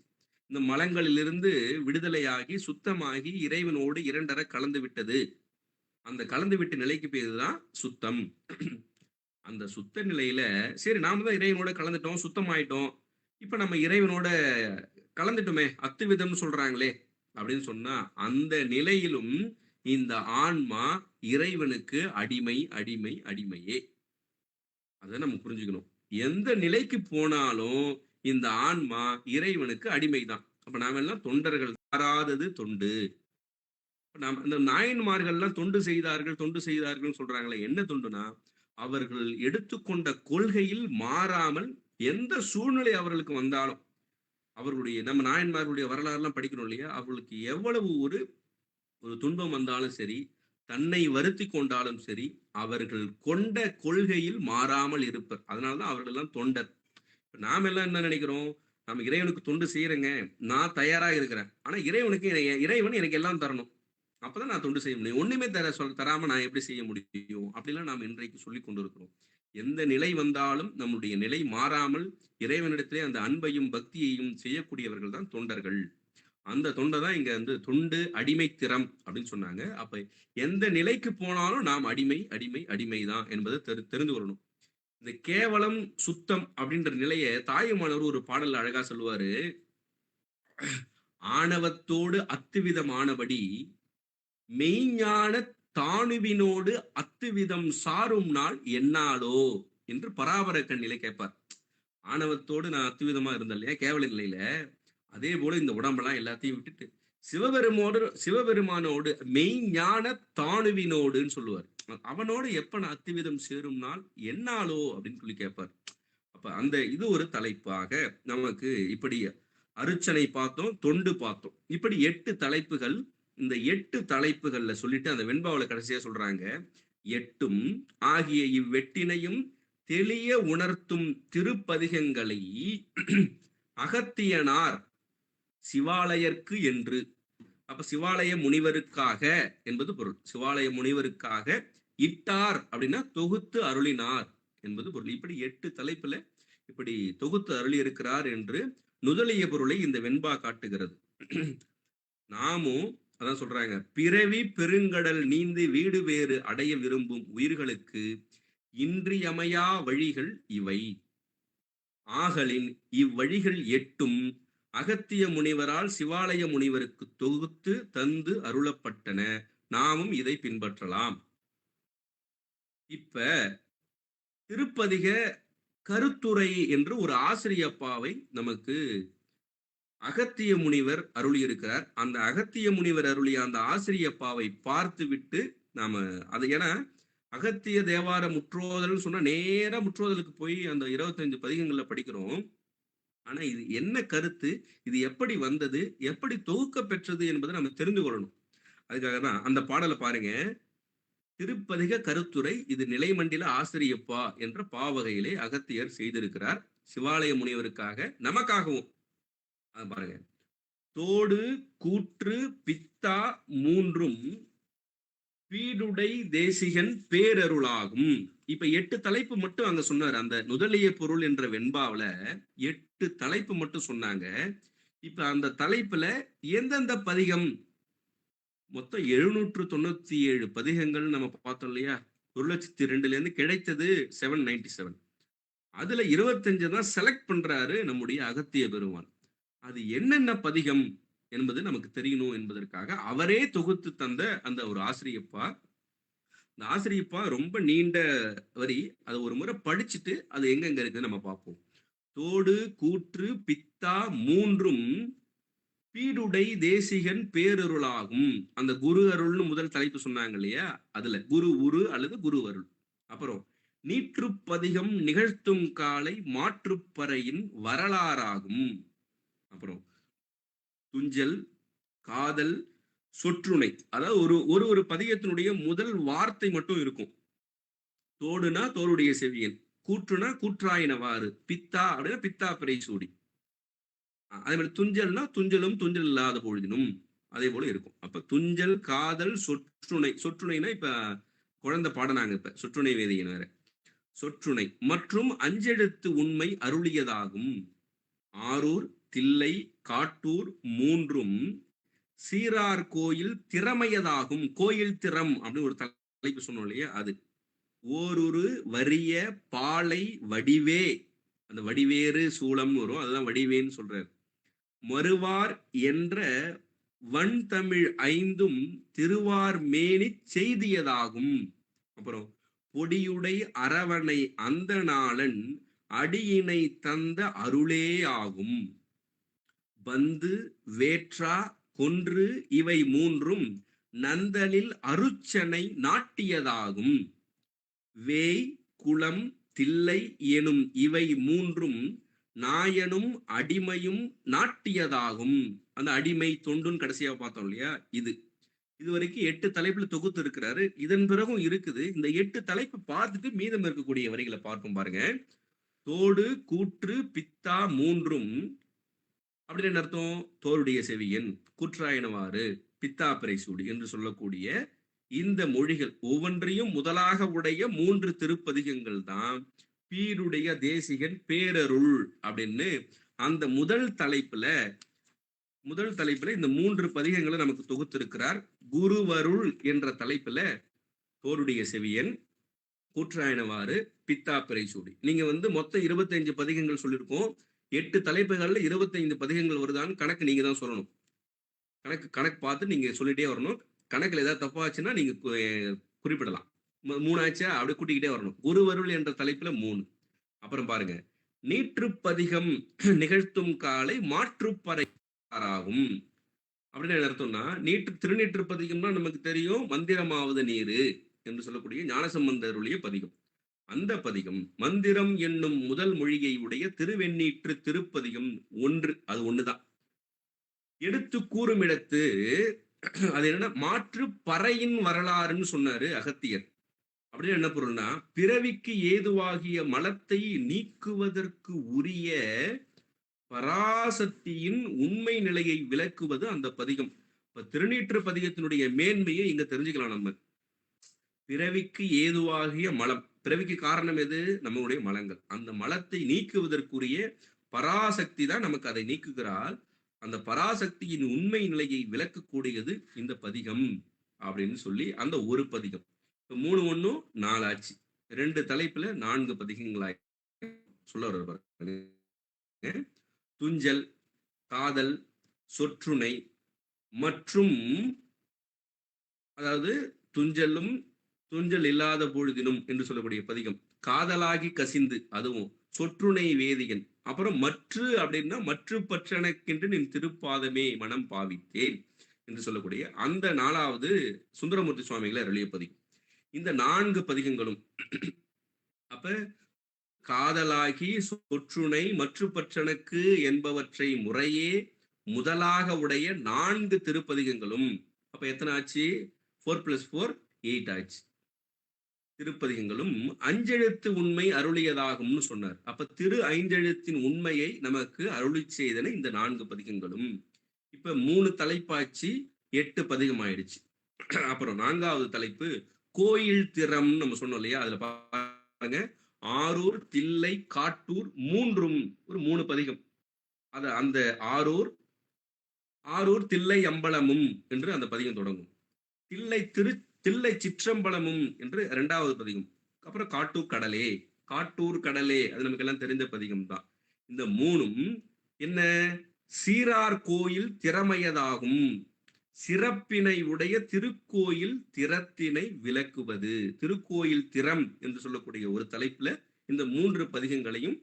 இந்த மலங்களிலிருந்து விடுதலையாகி சுத்தமாகி இறைவனோடு இரண்டர கலந்து விட்டது. அந்த கலந்து விட்ட நிலைக்கு பேருதான் சுத்தம். அந்த சுத்த நிலையில சரி, நாம தான் இறைவனோட கலந்துட்டோம், சுத்தமாயிட்டோம். இப்ப நம்ம இறைவனோட கலந்துட்டோமே, அத்துவிதம்னு சொல்றாங்களே அப்படின்னு சொன்னா, அந்த நிலையிலும் இந்த ஆன்மா இறைவனுக்கு அடிமை, அடிமை, அடிமையே. அதை நம்ம புரிஞ்சுக்கணும். எந்த நிலைக்கு போனாலும் இந்த ஆன்மா இறைவனுக்கு அடிமைதான். அப்ப நாம எல்லாம் தொண்டர்கள். மாறாதது தொண்டு. நாம் இந்த நாயன்மார்கள்லாம் தொண்டு செய்தார்கள், தொண்டு செய்தார்கள் சொல்றாங்களே, என்ன தொண்டுனா, அவர்கள் எடுத்துக்கொண்ட கொள்கையில் மாறாமல் எந்த சூழ்நிலை அவர்களுக்கு வந்தாலும், அவர்களுடைய நம்ம நாயன்மார்களுடைய வரலாறு எல்லாம் படிக்கணும் இல்லையா, அவர்களுக்கு எவ்வளவு ஒரு ஒரு துன்பம் வந்தாலும் சரி, தன்னை வருத்தி கொண்டாலும் சரி, அவர்கள் கொண்ட கொள்கையில் மாறாமல் இருப்பர். அதனாலதான் அவர்கள் எல்லாம் தொண்டர். நாம எல்லாம் என்ன நினைக்கிறோம், நம்ம இறைவனுக்கு தொண்டு செய்யறேங்க, நான் தயாரா இருக்கிறேன், ஆனா இறைவனுக்கு இறைவன் எனக்கு எல்லாம் தரணும். அப்பதான் நான் தொண்டு செய்ய முடியும். ஒண்ணுமே தராம நான் எப்படி செய்ய முடியும்? அப்படிலாம் நாம் இன்றைக்கு சொல்லிக் கொண்டிருக்கிறோம். எந்த நிலை வந்தாலும் நம்முடைய நிலை மாறாமல் இறைவனிடத்திலே அந்த அன்பையும், பக்தியையும் செய்யக்கூடியவர்கள் தான் தொண்டர்கள். அந்த தொண்ட தான் இங்க வந்து தொண்டு அடிமைத்திறம் அப்படின்னு சொன்னாங்க. அப்ப எந்த நிலைக்கு போனாலும் நாம் அடிமை, அடிமை, அடிமை தான் என்பதை தெரிந்து கொள்ளணும். இந்த கேவலம், சுத்தம் அப்படின்ற நிலைய தாயுமானவர் ஒரு பாடல்ல அழகா சொல்லுவாரு. ஆணவத்தோடு அத்துவிதமானபடி மெய்ஞான தாணுவினோடு அத்துவிதம் சாரும் நாள் என்னாளோ என்று பராபர கண்ணிலே கேட்பார். ஆணவத்தோடு நான் அத்துவிதமா இருந்தேன் இல்லையா கேவல நிலையில, அதே போல இந்த உடம்பெல்லாம் எல்லாத்தையும் விட்டுட்டு சிவபெருமானோடு மெய்ஞான தாணுவினோடுன்னு சொல்லுவார். அவனோடு எப்ப நான் அத்துவிதம் சேரும் நாள் என்னாலோ அப்படின்னு சொல்லி கேட்பார். அப்ப அந்த இது ஒரு தலைப்பாக நமக்கு இப்படி அருச்சனை பார்த்தோம், தொண்டு பார்த்தோம். இப்படி 8 தலைப்புகள். இந்த 8 தலைப்புகள்ல சொல்லிட்டு அந்த வெண்பாவுல கடைசியா சொல்றாங்க, எட்டும் ஆகிய இவ்வெட்டினையும் தெளிய உணர்த்தும் திருப்பதிகங்களை அகத்தியனார் சிவாலயர்க்கு என்று. அப்ப சிவாலய முனிவருக்காக என்பது பொருள். சிவாலய முனிவருக்காக இட்டார் அப்படின்னா தொகுத்து அருளினார் என்பது பொருள். இப்படி 8 தலைப்புல இப்படி தொகுத்து அருளி இருக்கிறார் என்று நுதலிய பொருளை இந்த வெண்பா காட்டுகிறது. நாமும் அதான் சொல்றாங்க, பிறவி பெருங்கடல் நீந்து வீடு வேறு அடைய விரும்பும் உயிர்களுக்கு இன்றியமையா வழிகள் இவை. ஆகலின் இவ்வழிகள் 8ம் அகத்திய முனிவரால் சிவாலய முனிவருக்கு தொகுத்து தந்து அருளப்பட்டன. நாமும் இதை பின்பற்றலாம். இப்ப திருப்பதிக கருத்துரை என்று ஒரு ஆசிரியப்பாவை நமக்கு அகத்திய முனிவர் அருளி இருக்கிறார். அந்த அகத்திய முனிவர் அருளிய அந்த ஆசிரியப்பாவை பார்த்து விட்டு நாம அது, ஏன்னா அகத்திய தேவார முற்றோதல் சொன்னா நேரா முற்றோதலுக்கு போய் அந்த 25 பதிகங்கள்ல படிக்கிறோம். ஆனா இது என்ன கருத்து, இது எப்படி வந்தது, எப்படி தொகுக்க பெற்றது என்பதை நம்ம தெரிந்து கொள்ளணும். அதுக்காக தான் அந்த பாடலை பாருங்க. திருப்பதிக கருத்துரை இது நிலைமண்டில ஆசிரியப்பா என்ற பாவகையிலே அகத்தியர் செய்திருக்கிறார். சிவாலய முனிவருக்காக, நமக்காகவும். பாருங்க. தோடு கூற்று பித்தா மூன்றும் பீடுடை தேசிகன் பேரருளாகும். இப்ப 8 தலைப்பு மட்டும் அங்க சொன்னார். அந்த நுதலிய பொருள் என்ற வெண்பாவில 8 தலைப்பு மட்டும் சொன்னாங்க. இப்ப அந்த தலைப்புல எந்தெந்த பதிகம், மொத்தம் 797 பதிகங்கள் நம்ம பார்த்தோம் இல்லையா? 1,02,000 இருந்து கிடைத்தது 797. அதுல 25 தான் செலக்ட் பண்றாரு நம்முடைய அகத்திய பெருமான். அது என்னென்ன பதிகம் என்பது நமக்கு தெரியணும் என்பதற்காக அவரே தொகுத்து தந்த அந்த ஒரு ஆசிரியப்பா. இந்த ஆசிரியப்பா ரொம்ப நீண்ட வரி. அதை ஒரு முறை படிச்சுட்டு அது எங்கெங்க இருக்குன்னு நம்ம பார்ப்போம். தோடு கூற்று பித்தா மூன்றும் பீடுடை தேசிகன் பேரருளாகும். அந்த குரு அருள்னு முதல் தலைப்பு சொன்னாங்க இல்லையா? அதுல குரு உரு அல்லது குரு அருள். அப்புறம் நீற்றுப்பதிகம் நிகழ்த்தும் காலை மாற்றுப்பறையின் வரலாறாகும். அப்புறம் துஞ்சல், காதல், சொற்றுணை. அதாவது ஒரு ஒரு பதிகத்தினுடைய முதல் வார்த்தை மட்டும் இருக்கும். தோடுனா தோளுடைய செவியன், கூற்றுனா கூற்றாயினவாறு, பித்தா அப்படின்னா பித்தா பிறை சூடி. அதே மாதிரி துஞ்சல்னா துஞ்சலும் துஞ்சல் இல்லாத பொழுதினும் அதே போல இருக்கும். அப்ப துஞ்சல், காதல், சொற்றுணை. சொற்றுணைனா இப்ப குழந்தை பாடனாங்க. இப்ப சொற்றுணை வேதியன் வேற. சொற்றுணை மற்றும் அஞ்செழுத்து உண்மை அருளியதாகும். ஆரூர், தில்லை, காட்டூர் மூன்றும் சீரார் கோயில் திறமையதாகும். கோயில் திறம் அப்படின்னு ஒரு தலைப்பு சொன்னோம் இல்லையா? அது ஓரொரு வறிய பாலை வடிவே, அந்த வடிவேறு சூளம் வரும், அதுதான் வடிவேன்னு சொல்றாரு. மறுவார் என்ற வன் தமிழ் 5ம் திருவார் மேனி செய்தியதாகும். அப்புறம் பொடியுடை அரவணை அந்த நாளன் அடியினை தந்த அருளே ஆகும். பந்து, வேற்றா, கொன்று இவை மூன்றும் நந்தலில் அருச்சனை நாட்டியதாகும். வேய், குளம், தில்லை எனும் இவை மூன்றும் நாயனும் அடிமையும் நாட்டியதாகும். அந்த அடிமை தொண்டுன்னு கடைசியா பார்த்தோம் இல்லையா? இது வரைக்கும் 8 தலைப்புல தொகுத்து இருக்கிறாரு. இதன் பிறகும் இருக்குது. இந்த 8 தலைப்பு பார்த்துட்டு மீதம் இருக்கக்கூடிய வரிகளை பார்ப்போம் பாருங்க. தோடு கூற்று பித்தா மூன்றும் அப்படின்னு என்ன அர்த்தம்? தோளுடைய செவியன், கூற்றாயினவாறு, பித்தாப்பிரை சூடி என்று சொல்லக்கூடிய இந்த மொழிகள் ஒவ்வொன்றையும் முதலாக உடைய 3 திருப்பதிகங்கள் தான் பீருடைய தேசிகன் பேரருள் அப்படின்னு அந்த முதல் தலைப்புல இந்த 3 பதிகங்களை நமக்கு தொகுத்திருக்கிறார். குருவருள் என்ற தலைப்புல தோருடைய செவியன், கூற்றாயினவாறு, பித்தாப்பிரை சூடி. நீங்க மொத்தம் 25 பதிகங்கள் சொல்லியிருக்கோம். 8 தலைப்புகள்ல 25 பதிகங்கள் வருதான்னு கணக்கு நீங்க தான் சொல்லணும். கணக்கு பார்த்து நீங்க சொல்லிட்டே வரணும். கணக்குல ஏதாவது தப்பாச்சுன்னா நீங்க குறிப்பிடலாம். 3 ஆச்சா அப்படியே கூட்டிக்கிட்டே வரணும். குருவருள் என்ற தலைப்புல 3. அப்புறம் பாருங்க, நீற்றுப்பதிகம் நிகழ்த்தும் காலை மாற்றுப்பறை ஆகும் அப்படின்னு என்ன அர்த்தம்னா, திருநீற்றுப்பதிகம்னா நமக்கு தெரியும் மந்திரமாவது நீரு என்று சொல்லக்கூடிய ஞானசம்பந்தருடைய பதிகம். அந்த பதிகம் மந்திரம் என்னும் முதல் மொழியை உடைய திருவெண்ணீற்று திருப்பதிகம் 1. அது ஒண்ணுதான். எடுத்து கூறும் இடத்து அது என்னன்னா மாற்று பறையின் வரலாறுன்னு சொன்னாரு அகத்தியர். அப்படின்னு என்ன பொருள்னா, பிறவிக்கு ஏதுவாகிய மலத்தை நீக்குவதற்கு உரிய பராசக்தியின் உண்மை நிலையை விளக்குவது அந்த பதிகம். இப்ப திருநீற்று பதிகத்தினுடைய மேன்மையை இங்க தெரிஞ்சுக்கலாம். நம்ம பிறவிக்கு ஏதுவாகிய மலம், பிறவிக்கு காரணம் எது? நம்மளுடைய மலங்கள். அந்த மலத்தை நீக்குவதற்குரிய பராசக்தி தான் நமக்கு அதை நீக்குகிறாள். அந்த பராசக்தியின் உண்மை நிலையை விளக்கக்கூடியது இந்த பதிகம் அப்படின்னு சொல்லி அந்த ஒரு பதிகம். 3 1 4 ஆச்சு. 2 தலைப்புல 4 பதிகங்களாய் சொல்ல வர்றாரு. துஞ்சல், காதல், சொற்றுணை மற்றும், அதாவது துஞ்சல் இல்லாத பொழுதினும் என்று சொல்லக்கூடிய பதிகம். காதலாகி கசிந்து, அதுவும் சொற்றுணை வேதியன். அப்புறம் அப்படின்னா மற்று பற்றனக்கென்று நின் திருப்பாதமே மனம் பாவித்தேன் என்று சொல்லக்கூடிய அந்த 4வது சுந்தரமூர்த்தி சுவாமிகளை அருளிய பதிகம். இந்த 4 பதிகங்களும் அப்ப காதலாகி சொற்றுணை மற்று பற்றனக்கு என்பவற்றை முறையே முதலாக உடைய 4 திருப்பதிகங்களும். அப்ப எத்தனை ஆச்சு? 4 + 4 8 ஆச்சு. திருப்பதிகங்களும் அஞ்செழுத்து உண்மை அருளியதாகும்னு சொன்னார். அப்ப திரு ஐந்தெழுத்தின் உண்மையை நமக்கு அருளி செய்தன இந்த 4 பதிகங்களும். இப்ப 3 தலைப்பாச்சு, 8 பதிகம் ஆயிடுச்சு. அப்புறம் 4வது தலைப்பு கோயில் திறம் நம்ம சொன்னோம் இல்லையா? அதுல பாருங்க, ஆரூர், தில்லை, காட்டூர் 3ம் ஒரு 3 பதிகம். அந்த ஆரூர் தில்லை அம்பலமும் என்று அந்த பதிகம் தொடங்கும். தில்லை சிற்றம்பலமும் என்று 2வது பதிகம். அப்புறம் காட்டூர் கடலே அது நமக்கு எல்லாம் தெரிந்த பதிகம் தான். இந்த 3ம் என்ன? சீரார் கோயில் திறமையதாகும். சிறப்பினை உடைய திருக்கோயில் திறத்தினை விளக்குவது. திருக்கோயில் திறம் என்று சொல்லக்கூடிய ஒரு தலைப்புல இந்த 3 பதிகங்களையும்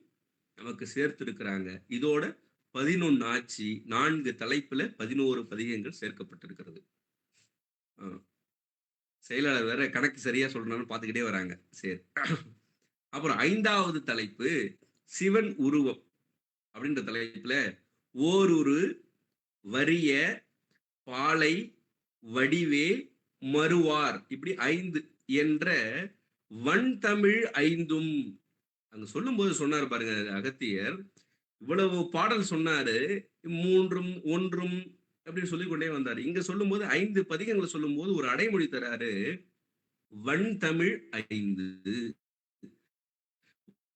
நமக்கு சேர்த்திருக்கிறாங்க. இதோட 11 ஆட்சி. 4 தலைப்புல 11 பதிகங்கள் சேர்க்கப்பட்டிருக்கிறது. செயலாளர் வேற கணக்கு சரியா சொல்லணும்னு பார்த்துக்கிட்டே வராங்க. சரி. அப்புறம் 5வது தலைப்பு சிவன் உருவம் அப்படின்ற தலைப்புல ஓருரு, வரிய, பாலை, வடிவே, மறுவார் இப்படி 5 என்ற வன்தமிழ் 5ம் அங்க சொல்லும் போது சொன்னார் பாருங்க அகத்தியர். இவ்வளவு பாடல் சொன்னாரு, 3ம் 1ம் அப்படின்னு சொல்லிக் கொண்டே வந்தாரு. இங்க சொல்லும் போது 5 பதிகங்களை சொல்லும் போது ஒரு அடைமொழி தராரு, வன்தமிழ் 5.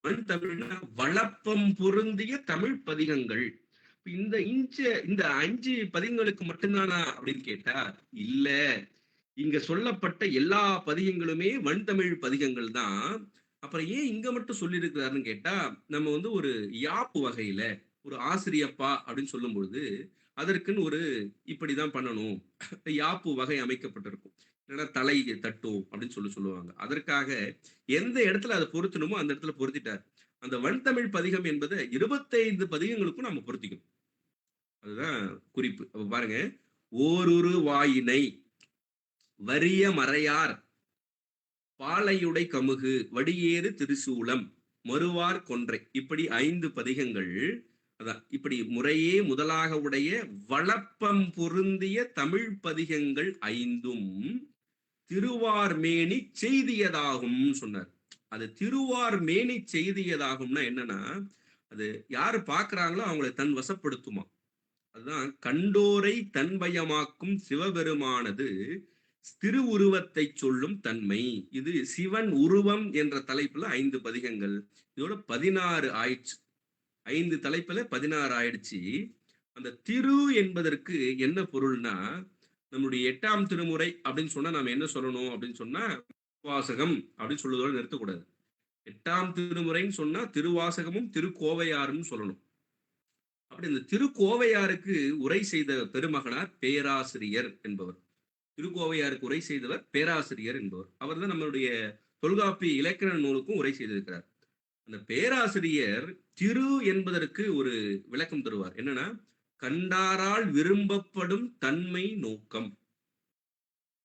வன்தமிழ்னா வளப்பம் பொருந்திய தமிழ் பதிகங்கள். இந்த 5 பதிகங்களுக்கு மட்டும்தானா அப்படின்னு கேட்டா இல்ல. இங்க சொல்லப்பட்ட எல்லா பதிகங்களுமே வன்தமிழ் பதிகங்கள் தான். அப்புறம் ஏன் இங்க மட்டும் சொல்லி இருக்கிறாருன்னு கேட்டா, நம்ம ஒரு யாப்பு வகையில ஒரு ஆசிரியப்பா அப்படின்னு சொல்லும் பொழுது அதற்குன்னு ஒரு இப்படிதான் பண்ணணும், யாப்பு வகை அமைக்கப்பட்டிருக்கும். இல்லைன்னா தலை தட்டும் அப்படின்னு சொல்லுவாங்க. அதற்காக எந்த இடத்துல அதை பொருத்தணுமோ அந்த இடத்துல பொருத்திட்டார். அந்த வன்தமிழ் பதிகம் என்பதை 25 பதிகங்களுக்கும் நம்ம பொருத்திக்கணும். அதுதான் குறிப்பு. அப்ப பாருங்க, ஓருரு வாயினை, வரிய மறையார், பாலையுடை கமுகு, வடியேறு திருசூலம், மறுவார் கொன்றை இப்படி 5 பதிகங்கள். அதான் இப்படி முறையே முதலாக உடைய வளப்பம் பொருந்திய தமிழ் பதிகங்கள் 5ம் திருவார்மேனி செய்தியதாகும் சொன்னார். அது திருவார்மேனி செய்தியதாகும்னா என்னன்னா, அது யாரு பாக்குறாங்களோ அவங்களை தன் வசப்படுத்துமா. அதுதான் கண்டோரை தன்வயமாக்கும் சிவபெருமானது திருவுருவத்தை சொல்லும் தன்மை. இது சிவன் உருவம் என்ற தலைப்புல 5 பதிகங்கள். இதோட 16 ஆயிடுச்சு. 5 தலைப்புல 16 ஆயிடுச்சு. அந்த திரு என்பதற்கு என்ன பொருள்னா, நம்முடைய 8ஆம் திருமுறை அப்படின்னு சொன்னா நாம என்ன சொல்லணும் அப்படின்னு சொன்னா, திருவாசகம் அப்படின்னு சொல்லுவதோட நிறுத்தக்கூடாது. 8ஆம் திருமுறைன்னு சொன்னா திருவாசகமும் திருக்கோவையாரும் சொல்லணும். அப்படி இந்த திருக்கோவையாருக்கு உரை செய்த பெருமகனார் பேராசிரியர் என்பவர். திருக்கோவையாருக்கு உரை செய்தவர் பேராசிரியர் என்பவர். அவர் தான் நம்மளுடைய தொல்காப்பிய இலக்கண நூலுக்கும் உரை செய்திருக்கிறார். அந்த பேராசிரியர் திரு என்பதற்கு ஒரு விளக்கம் தருவார். என்னன்னா, கண்டாரால் விரும்பப்படும் தன்மை நோக்கம்.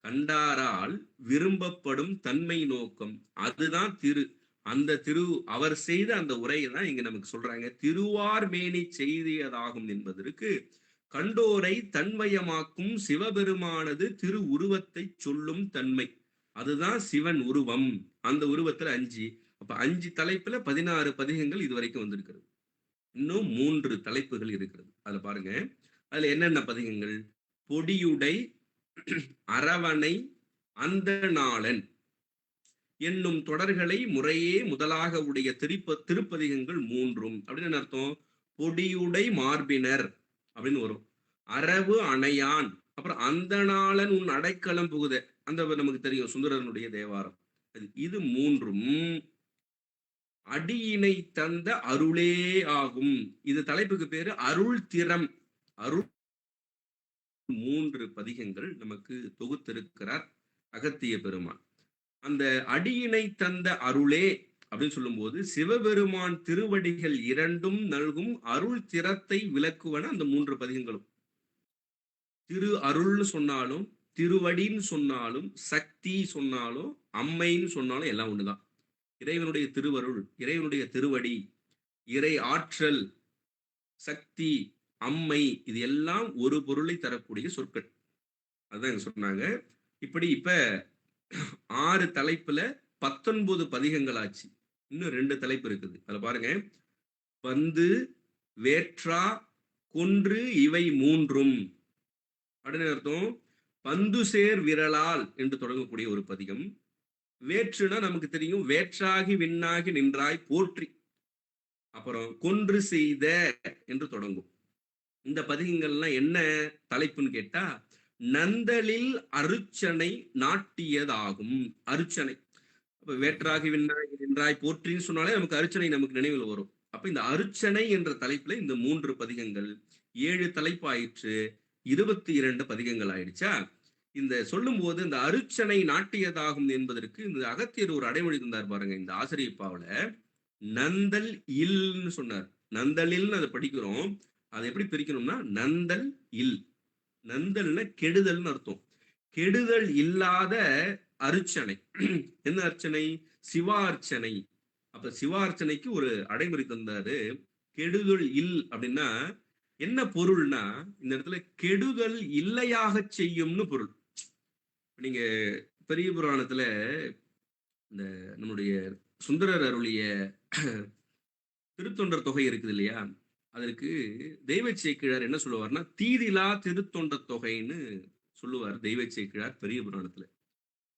கண்டாரால் விரும்பப்படும் தன்மை நோக்கம், அதுதான் திரு. அந்த திரு அவர் செய்த அந்த உரையை தான் இங்க நமக்கு சொல்றாங்க. திருவார் மேனி செய்தியதாகும் என்பதற்கு கண்டோரை தன்வயமாக்கும் சிவபெருமானது திரு உருவத்தை சொல்லும் தன்மை. அதுதான் சிவன் உருவம். அந்த உருவத்துல 5. அப்ப 5 தலைப்புல 16 பதிகங்கள் இதுவரைக்கும் வந்திருக்கிறது. இன்னும் 3 தலைப்புகள் இருக்கிறது. அதுல பாருங்க, அதுல என்னென்ன பதிகங்கள்? பொடியுடை, அரவணை, அந்தநாளன் என்னும் தொடர்களை முறையே முதலாக உடைய திருப்பதிகங்கள் 3. அப்படின்னு அர்த்தம். பொடியுடை மார்பினர் அப்படின்னு வரும். அரவு அணையான், அப்புறம் அந்தநாளன் உன் அடைக்கலம் புகுத, அந்த நமக்கு தெரியும் சுந்தரனுடைய தேவாரம். இது 3ம் அடியினை தந்த அருளே ஆகும். இது தலைப்புக்கு பேரு அருள் திறம். அருள் 3 பதிகங்கள் நமக்கு தொகுத்திருக்கிறார் அகத்திய பெருமான். அந்த அடியினை தந்த அருளே அப்படின்னு சொல்லும்போது சிவபெருமான் திருவடிகள் 2ம் நல்கும் அருள் திறத்தை விளக்குவன அந்த 3 பதிகங்களும். திரு அருள்னு சொன்னாலும், திருவடின்னு சொன்னாலும், சக்தி சொன்னாலும், அம்மைன்னு சொன்னாலும் எல்லாம் ஒண்ணுதான். இறைவனுடைய திருவருள், இறைவனுடைய திருவடி, இறை ஆற்றல், சக்தி, அம்மை, இது எல்லாம் ஒரு பொருளை தரக்கூடிய சொற்கள். அதுதான் சொன்னாங்க. இப்படி இப்ப 6 தலைப்புல 19 பதிகங்கள் ஆச்சு. இன்னும் 2 தலைப்பு இருக்குது. அதுல பாருங்க, பந்து, வேற்றா, கொன்று இவை 3ம் அப்படின்னு அர்த்தம். பந்து சேர் விரலால் என்று தொடங்கக்கூடிய ஒரு பதிகம். வேற்றுனா நமக்கு தெரியும், வேற்றாகி விண்ணாகி நின்றாய் போற்றி. அப்புறம் கொன்று செய்த என்று தொடங்கும். இந்த பதிகங்கள்லாம் என்ன தலைப்புன்னு கேட்டா, நந்தலில் அருச்சனை நாட்டியதாகும். அருச்சனை, அப்ப வேற்றாகி விண்ணாகி நின்றாய் போற்றின்னு சொன்னாலே நமக்கு அருச்சனை நமக்கு நினைவில் வரும். அப்ப இந்த அருச்சனை என்ற தலைப்புல இந்த 3 பதிகங்கள், 7 தலைப்பு ஆயிற்று, 22 பதிகங்கள் ஆயிடுச்சா. இந்த சொல்லும் போது இந்த அருச்சனை நாட்டியதாகும் என்பதற்கு இந்த அகத்தியர் ஒரு அடைமொழி தந்தார் பாருங்க. இந்த ஆசிரியப்பாவில நந்தல் இல்ன்னு சொன்னார். நந்தலில்னு அதை படிக்கிறோம். அதை எப்படி பிரிக்கணும்னா, நந்தல் இல். நந்தல்னா கெடுதல்னு அர்த்தம். கெடுதல் இல்லாத அருச்சனை. என்ன அர்ச்சனை? சிவார்ச்சனை. அப்ப சிவார்ச்சனைக்கு ஒரு அடைமுறை தந்தாரு. கெடுதல் இல் அப்படின்னா என்ன பொருள்னா, இந்த இடத்துல கெடுதல் இல்லையாக செய்யும்னு பொருள். நீங்க பெரிய புராணத்துல இந்த நம்முடைய சுந்தரர் அருளிய திருத்தொண்டர் தொகை இருக்குது இல்லையா, அதற்கு தெய்வ சேக்கிழார் என்ன சொல்லுவார்னா, தீதிலா திருத்தொண்ட தொகைன்னு சொல்லுவார் தெய்வ சேக்கிழார் பெரிய புராணத்துல.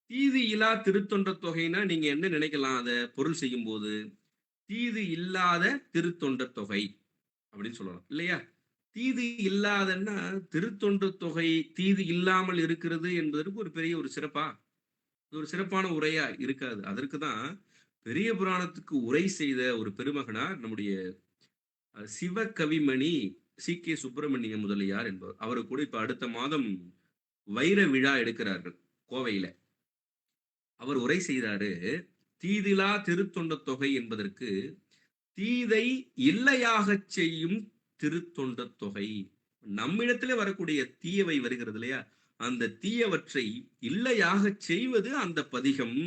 தீது இலா திருத்தொண்ட தொகைன்னா நீங்க என்ன நினைக்கலாம்? அதை பொருள் செய்யும் போது தீது இல்லாத திருத்தொண்ட தொகை அப்படின்னு சொல்லலாம் இல்லையா. தீது இல்லாதன்னா திருத்தொண்ட தொகை தீது இல்லாமல் இருக்கிறது என்பதற்கு ஒரு பெரிய ஒரு சிறப்பா, ஒரு சிறப்பான உரையா இருக்காது. அதற்குதான் பெரிய புராணத்துக்கு உரை செய்த ஒரு பெருமகனார் நம்முடைய சிவகவிமணி சி.கே. சுப்பிரமணிய முதலியார் என்பவர். அவரு கூட இப்ப அடுத்த மாதம் வைர விழா எடுக்கிறார்கள் கோவையில. அவர் உரை செய்தாரு, தீதிலா திருத்தொண்ட தொகை என்பதற்கு தீதை இல்லையாக செய்யும் திருத்தொண்ட தொகை. நம்மிடத்திலே வரக்கூடிய தீயவை வருகிறது இல்லையா, அந்த தீயவற்றை இல்லையாக செய்வது அந்த பதிகம்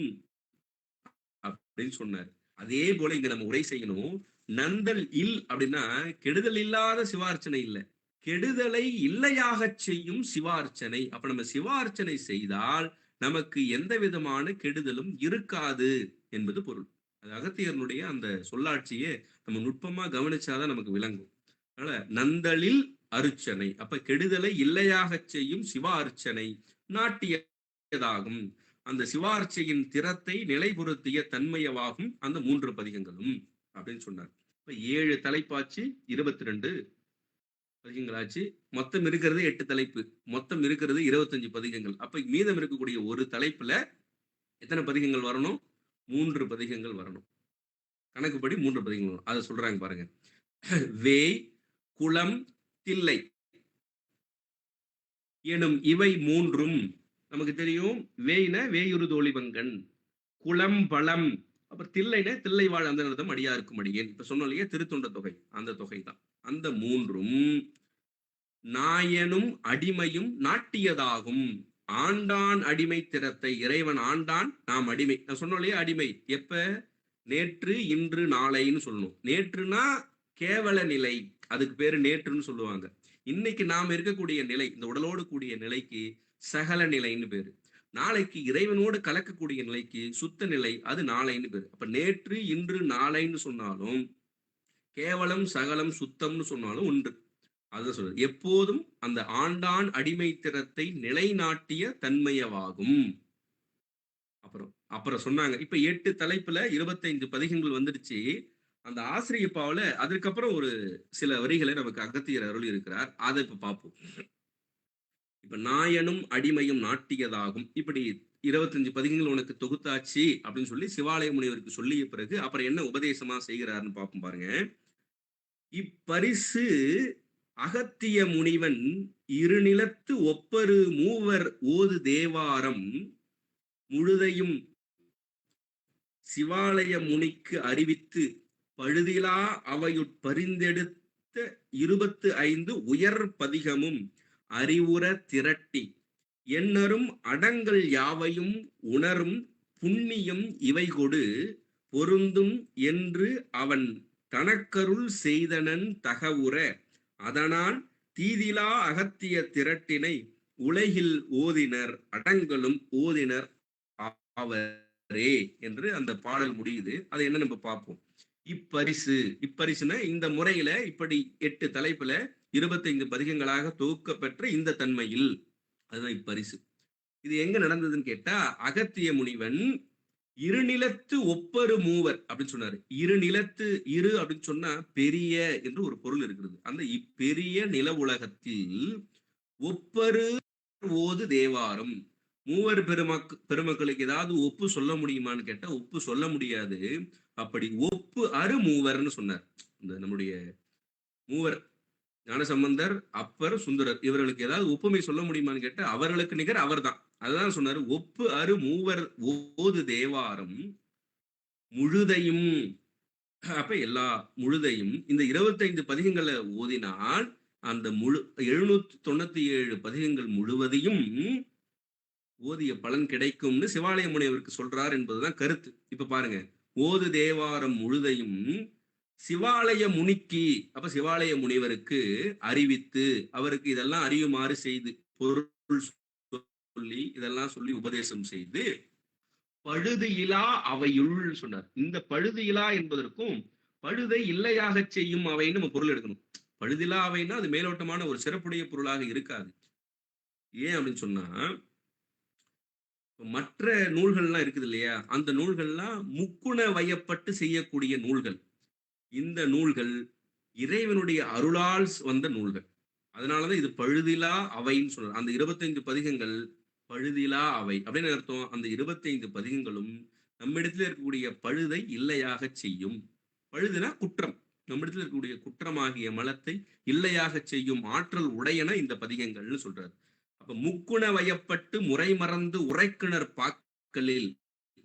அப்படின்னு சொன்னார். அதே போல இங்க நம்ம உரை செய்யணும். நந்தல் இல் அப்படின்னா கெடுதல் இல்லாத சிவார்ச்சனை இல்லை, கெடுதலை இல்லையாக செய்யும் சிவார்ச்சனை. அப்ப நம்ம சிவார்ச்சனை செய்தால் நமக்கு எந்த விதமான கெடுதலும் இருக்காது என்பது பொருள். அது அகத்தியனுடைய அந்த சொல்லாட்சியே நம்ம நுட்பமா கவனிச்சாதான் நமக்கு விளங்கும். அதனால நந்தலில் அர்ச்சனை. அப்ப கெடுதலை இல்லையாகச் செய்யும் சிவ அர்ச்சனை நாட்டியதாகும். அந்த சிவார்ச்சையின் திறத்தை நிலைபுறுத்திய தன்மையவாகும் அந்த 3 பதிகங்களும் அப்படின்னு சொன்னார். இப்ப 7 தலைப்பாச்சு, 22 பதிகங்களாச்சு. மொத்தம் இருக்கிறது 8 தலைப்பு. மொத்தம் இருக்கிறது 25 பதிகங்கள். அப்ப மீதம் இருக்கக்கூடிய ஒரு தலைப்புல எத்தனை பதிகங்கள் வரணும்? 3 பதிகங்கள் வரணும். கணக்குப்படி 3 பதிகங்கள் வரும். அதை சொல்றாங்க பாருங்க. வேய், குளம், தில்லை எனும் இவை 3ம் நமக்கு தெரியும். வேய்ன வேயுறு தோழிவங்கன், குளம் பழம், அப்புறம் தில்லைன தில்லை வாழ் அந்த அர்த்தம் அடியாருக்கும் அடியேன். இப்ப சொன்னோம் இல்லையா திருத்தொண்ட தொகை, அந்த தொகை தான். அந்த 3ம் நாயனும் அடிமையும் நாட்டியதாகும். ஆண்டான் அடிமை திறத்தை இறைவன் ஆண்டான், நாம் அடிமை. நான் சொன்னோம் இல்லையா அடிமை எப்ப? நேற்று இன்று நாளைன்னு சொல்லணும். நேற்றுனா கேவல நிலை, அதுக்கு பேரு நேற்றுன்னு சொல்லுவாங்க. இன்னைக்கு நாம் இருக்கக்கூடிய நிலை, இந்த உடலோடு கூடிய நிலைக்கு சகல நிலைன்னு பேரு. நாளைக்கு இறைவனோடு கலக்கக்கூடிய நிலைக்கு சுத்த நிலை, அது நாளைன்னு பேரு. அப்ப நேற்று இன்று நாளைன்னு சொன்னாலும், கேவலம் சகலம் சுத்தம்னு சொன்னாலும் ஒன்று. அதுதான் சொல்றது. எப்போதும் அந்த ஆண்டான் அடிமை திறத்தை நிலைநாட்டிய தன்மையவாகும். அப்புறம் சொன்னாங்க. இப்ப 8 தலைப்புல 25 பதிகங்கள் வந்துடுச்சு. அந்த ஆசிரியப்பாவுல அதுக்கப்புறம் ஒரு சில வரிகளை நமக்கு அகத்தியர் அருளி இருக்கிறார். அதை இப்ப பார்ப்போம். இப்ப நாயனும் அடிமையும் நாட்டியதாகும். இப்படி 25 பதிகங்கள் உனக்கு தொகுத்தாச்சு அப்படின்னு சொல்லி சிவாலய முனிவருக்கு சொல்லிய பிறகு அப்புறம் என்ன உபதேசமா செய்கிறாருன்னு பார்ப்போம் பாருங்க. இப்பரிசு அகத்திய முனிவன் இருநிலத்து ஒப்பரு மூவர் ஓது தேவாரம் முழுதையும் சிவாலய முனிக்கு அறிவித்து பழுதிலா அவையுட்பரிந்தெடுத்த 25 உயர் பதிகமும் அறிவுற திரட்டி எண்ணரும் அடங்கல் யாவையும் உணரும் புண்ணியம் இவை கொடு பொருந்தும் என்று அவன் தனக்கருள் செய்தனன் தகவுற, அதனால் தீதிலா அகத்திய திரட்டினை உலகில் ஓதினர் அடங்கலும் ஓதினர் ஆவரே என்று அந்த பாடல் முடியுது. அதை என்ன நம்ம பார்ப்போம். இப்பரிசுனா இந்த முறையில இப்படி 8 தலைப்புல 25 பதிகங்களாக தொகுக்கப்பெற்ற இந்த தன்மையில், அதுதான் இப்பரிசு. இது எங்க நடந்ததுன்னு கேட்டா, அகத்திய முனிவன் இருநிலத்து ஒப்பரு மூவர் அப்படின்னு சொன்னாரு. இருநிலத்து, இரு அப்படின்னு சொன்னா பெரிய என்று ஒரு பொருள் இருக்கிறது. அந்த இப்பெரிய நில உலகத்தில் ஒப்பரு ஓது தேவாரம், மூவர் பெருமக்களுக்கு ஏதாவது ஒப்பு சொல்ல முடியுமான்னு கேட்டா ஒப்பு சொல்ல முடியாது. அப்படி ஒப்பு அரு மூவர்னு சொன்னார். இந்த நம்முடைய மூவர் ஞானசம்பந்தர், அப்பர், சுந்தரர், இவர்களுக்கு ஏதாவது ஒப்புமை சொல்ல முடியுமான்னு கேட்டா அவர்களுக்கு நிகர் அவர் தான். அதுதான் சொன்னாரு. ஒப்பு அரு மூவர் ஓது தேவாரம் முழுதையும். அப்ப எல்லா முழுதையும் இந்த 25 பதிகங்களை ஓதினால் அந்த 797 பதிகங்கள் முழுவதையும் ஓதிய பலன் கிடைக்கும்னு சிவாலய முனிவருக்கு சொல்றார் என்பதுதான் கருத்து. இப்ப பாருங்க, ஓது தேவாரம் முழுதையும் சிவாலய முனிக்கு, அப்ப சிவாலய முனிவருக்கு அறிவித்து அவருக்கு இதெல்லாம் அறியுமாறு செய்து பொருள் சொல்லி இதெல்லாம் சொல்லி உபதேசம் செய்து பழுது இலா அவையுள் சொன்னார். இந்த பழுது இலா என்பதற்கும் பழுதை இல்லையாக செய்யும் அவைன்னு நம்ம பொருள் எடுக்கணும். பழுதிலா அவைன்னா அது மேலோட்டமான ஒரு சிறப்புடைய பொருளாக இருக்காது. ஏன் அப்படின்னு சொன்னா, மற்ற நூல்கள்லாம் இருக்குது இல்லையா, அந்த நூல்கள்லாம் முக்குண வயப்பட்டு செய்யக்கூடிய நூல்கள். இந்த நூல்கள் இறைவனுடைய அருளால் வந்த நூல்கள். அதனாலதான் இது பழுதிலா அவைன்னு சொல்றாரு. அந்த 25 பதிகங்கள் பழுதிலா அவை அப்படின்னு அர்த்தம். அந்த 25 பதிகங்களும் நம்மிடத்தில் இருக்கக்கூடிய பழுதை இல்லையாக செய்யும். பழுதுனா குற்றம், நம்மிடத்தில் இருக்கக்கூடிய குற்றமாகிய மலத்தை இல்லையாக செய்யும் ஆற்றல் உடையன இந்த பதிகங்கள்னு சொல்றாரு. அப்ப முக்குண வயப்பட்டு முறை மறந்து உரைக்கிணர் பாக்களில்